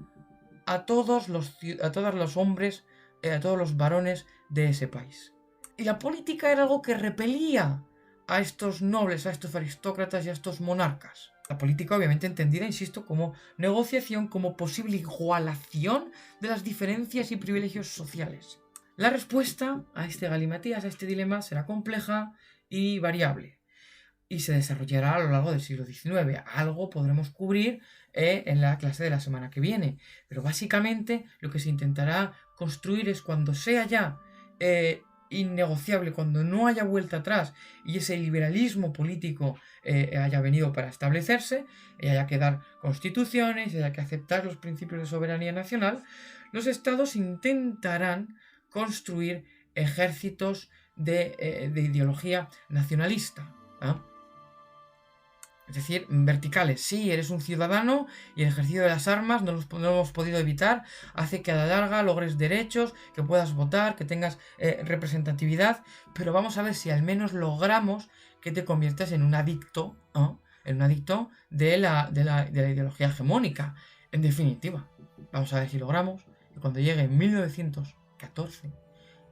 S1: a todos los hombres, a todos los varones de ese país. Y la política era algo que repelía a estos nobles, a estos aristócratas y a estos monarcas. La política obviamente entendida, insisto, como negociación, como posible igualación de las diferencias y privilegios sociales. La respuesta a este galimatías, a este dilema, será compleja y variable, y se desarrollará a lo largo del siglo XIX. Algo podremos cubrir en la clase de la semana que viene, pero básicamente lo que se intentará construir es, cuando sea ya innegociable, cuando no haya vuelta atrás y ese liberalismo político haya venido para establecerse, y haya que dar constituciones, y haya que aceptar los principios de soberanía nacional, los estados intentarán construir ejércitos de ideología nacionalista, ¿eh? Es decir, verticales. Sí, eres un ciudadano y el ejercicio de las armas no lo hemos podido evitar, hace que a la larga logres derechos, que puedas votar, que tengas representatividad, pero vamos a ver si al menos logramos que te conviertas en un adicto, ¿no? En un adicto de la ideología hegemónica. En definitiva, vamos a ver si logramos que cuando llegue 1914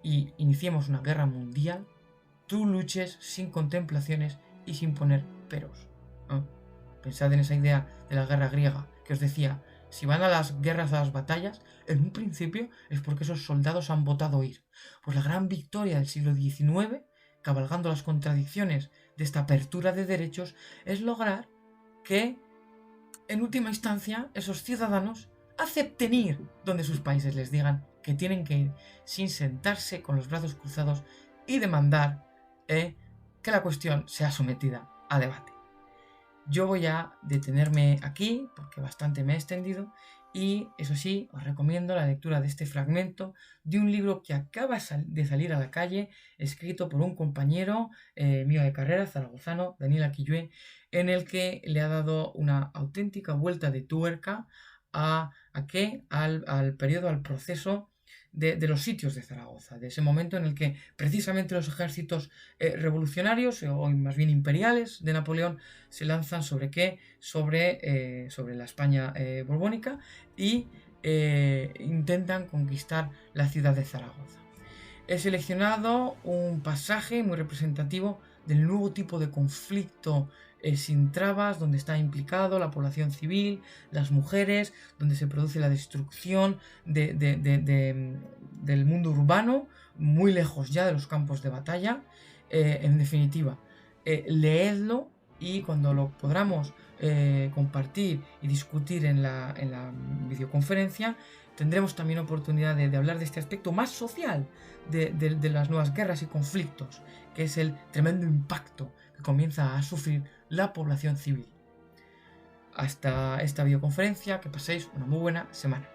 S1: y iniciemos una guerra mundial, tú luches sin contemplaciones y sin poner peros. Pensad en esa idea de la guerra griega, que os decía, si van a las guerras, a las batallas, en un principio es porque esos soldados han votado ir. Pues la gran victoria del siglo XIX, cabalgando las contradicciones de esta apertura de derechos, es lograr que, en última instancia, esos ciudadanos acepten ir donde sus países les digan que tienen que ir, sin sentarse con los brazos cruzados y demandar que la cuestión sea sometida a debate. Yo voy a detenerme aquí porque bastante me he extendido, y eso sí, os recomiendo la lectura de este fragmento de un libro que acaba de salir a la calle, escrito por un compañero mío de carrera, zaragozano, Daniel Aquillué, en el que le ha dado una auténtica vuelta de tuerca al periodo, al proceso de los sitios de Zaragoza, de ese momento en el que precisamente los ejércitos revolucionarios, o más bien imperiales, de Napoleón se lanzan sobre qué, sobre la España borbónica, y intentan conquistar la ciudad de Zaragoza. He seleccionado un pasaje muy representativo del nuevo tipo de conflicto sin trabas, donde está implicado la población civil, las mujeres, donde se produce la destrucción del mundo urbano, muy lejos ya de los campos de batalla. En definitiva, leedlo, y cuando lo podamos compartir y discutir en la videoconferencia, tendremos también oportunidad de hablar de este aspecto más social de las nuevas guerras y conflictos, que es el tremendo impacto que comienza a sufrir la población civil. Hasta esta videoconferencia, que paséis una muy buena semana.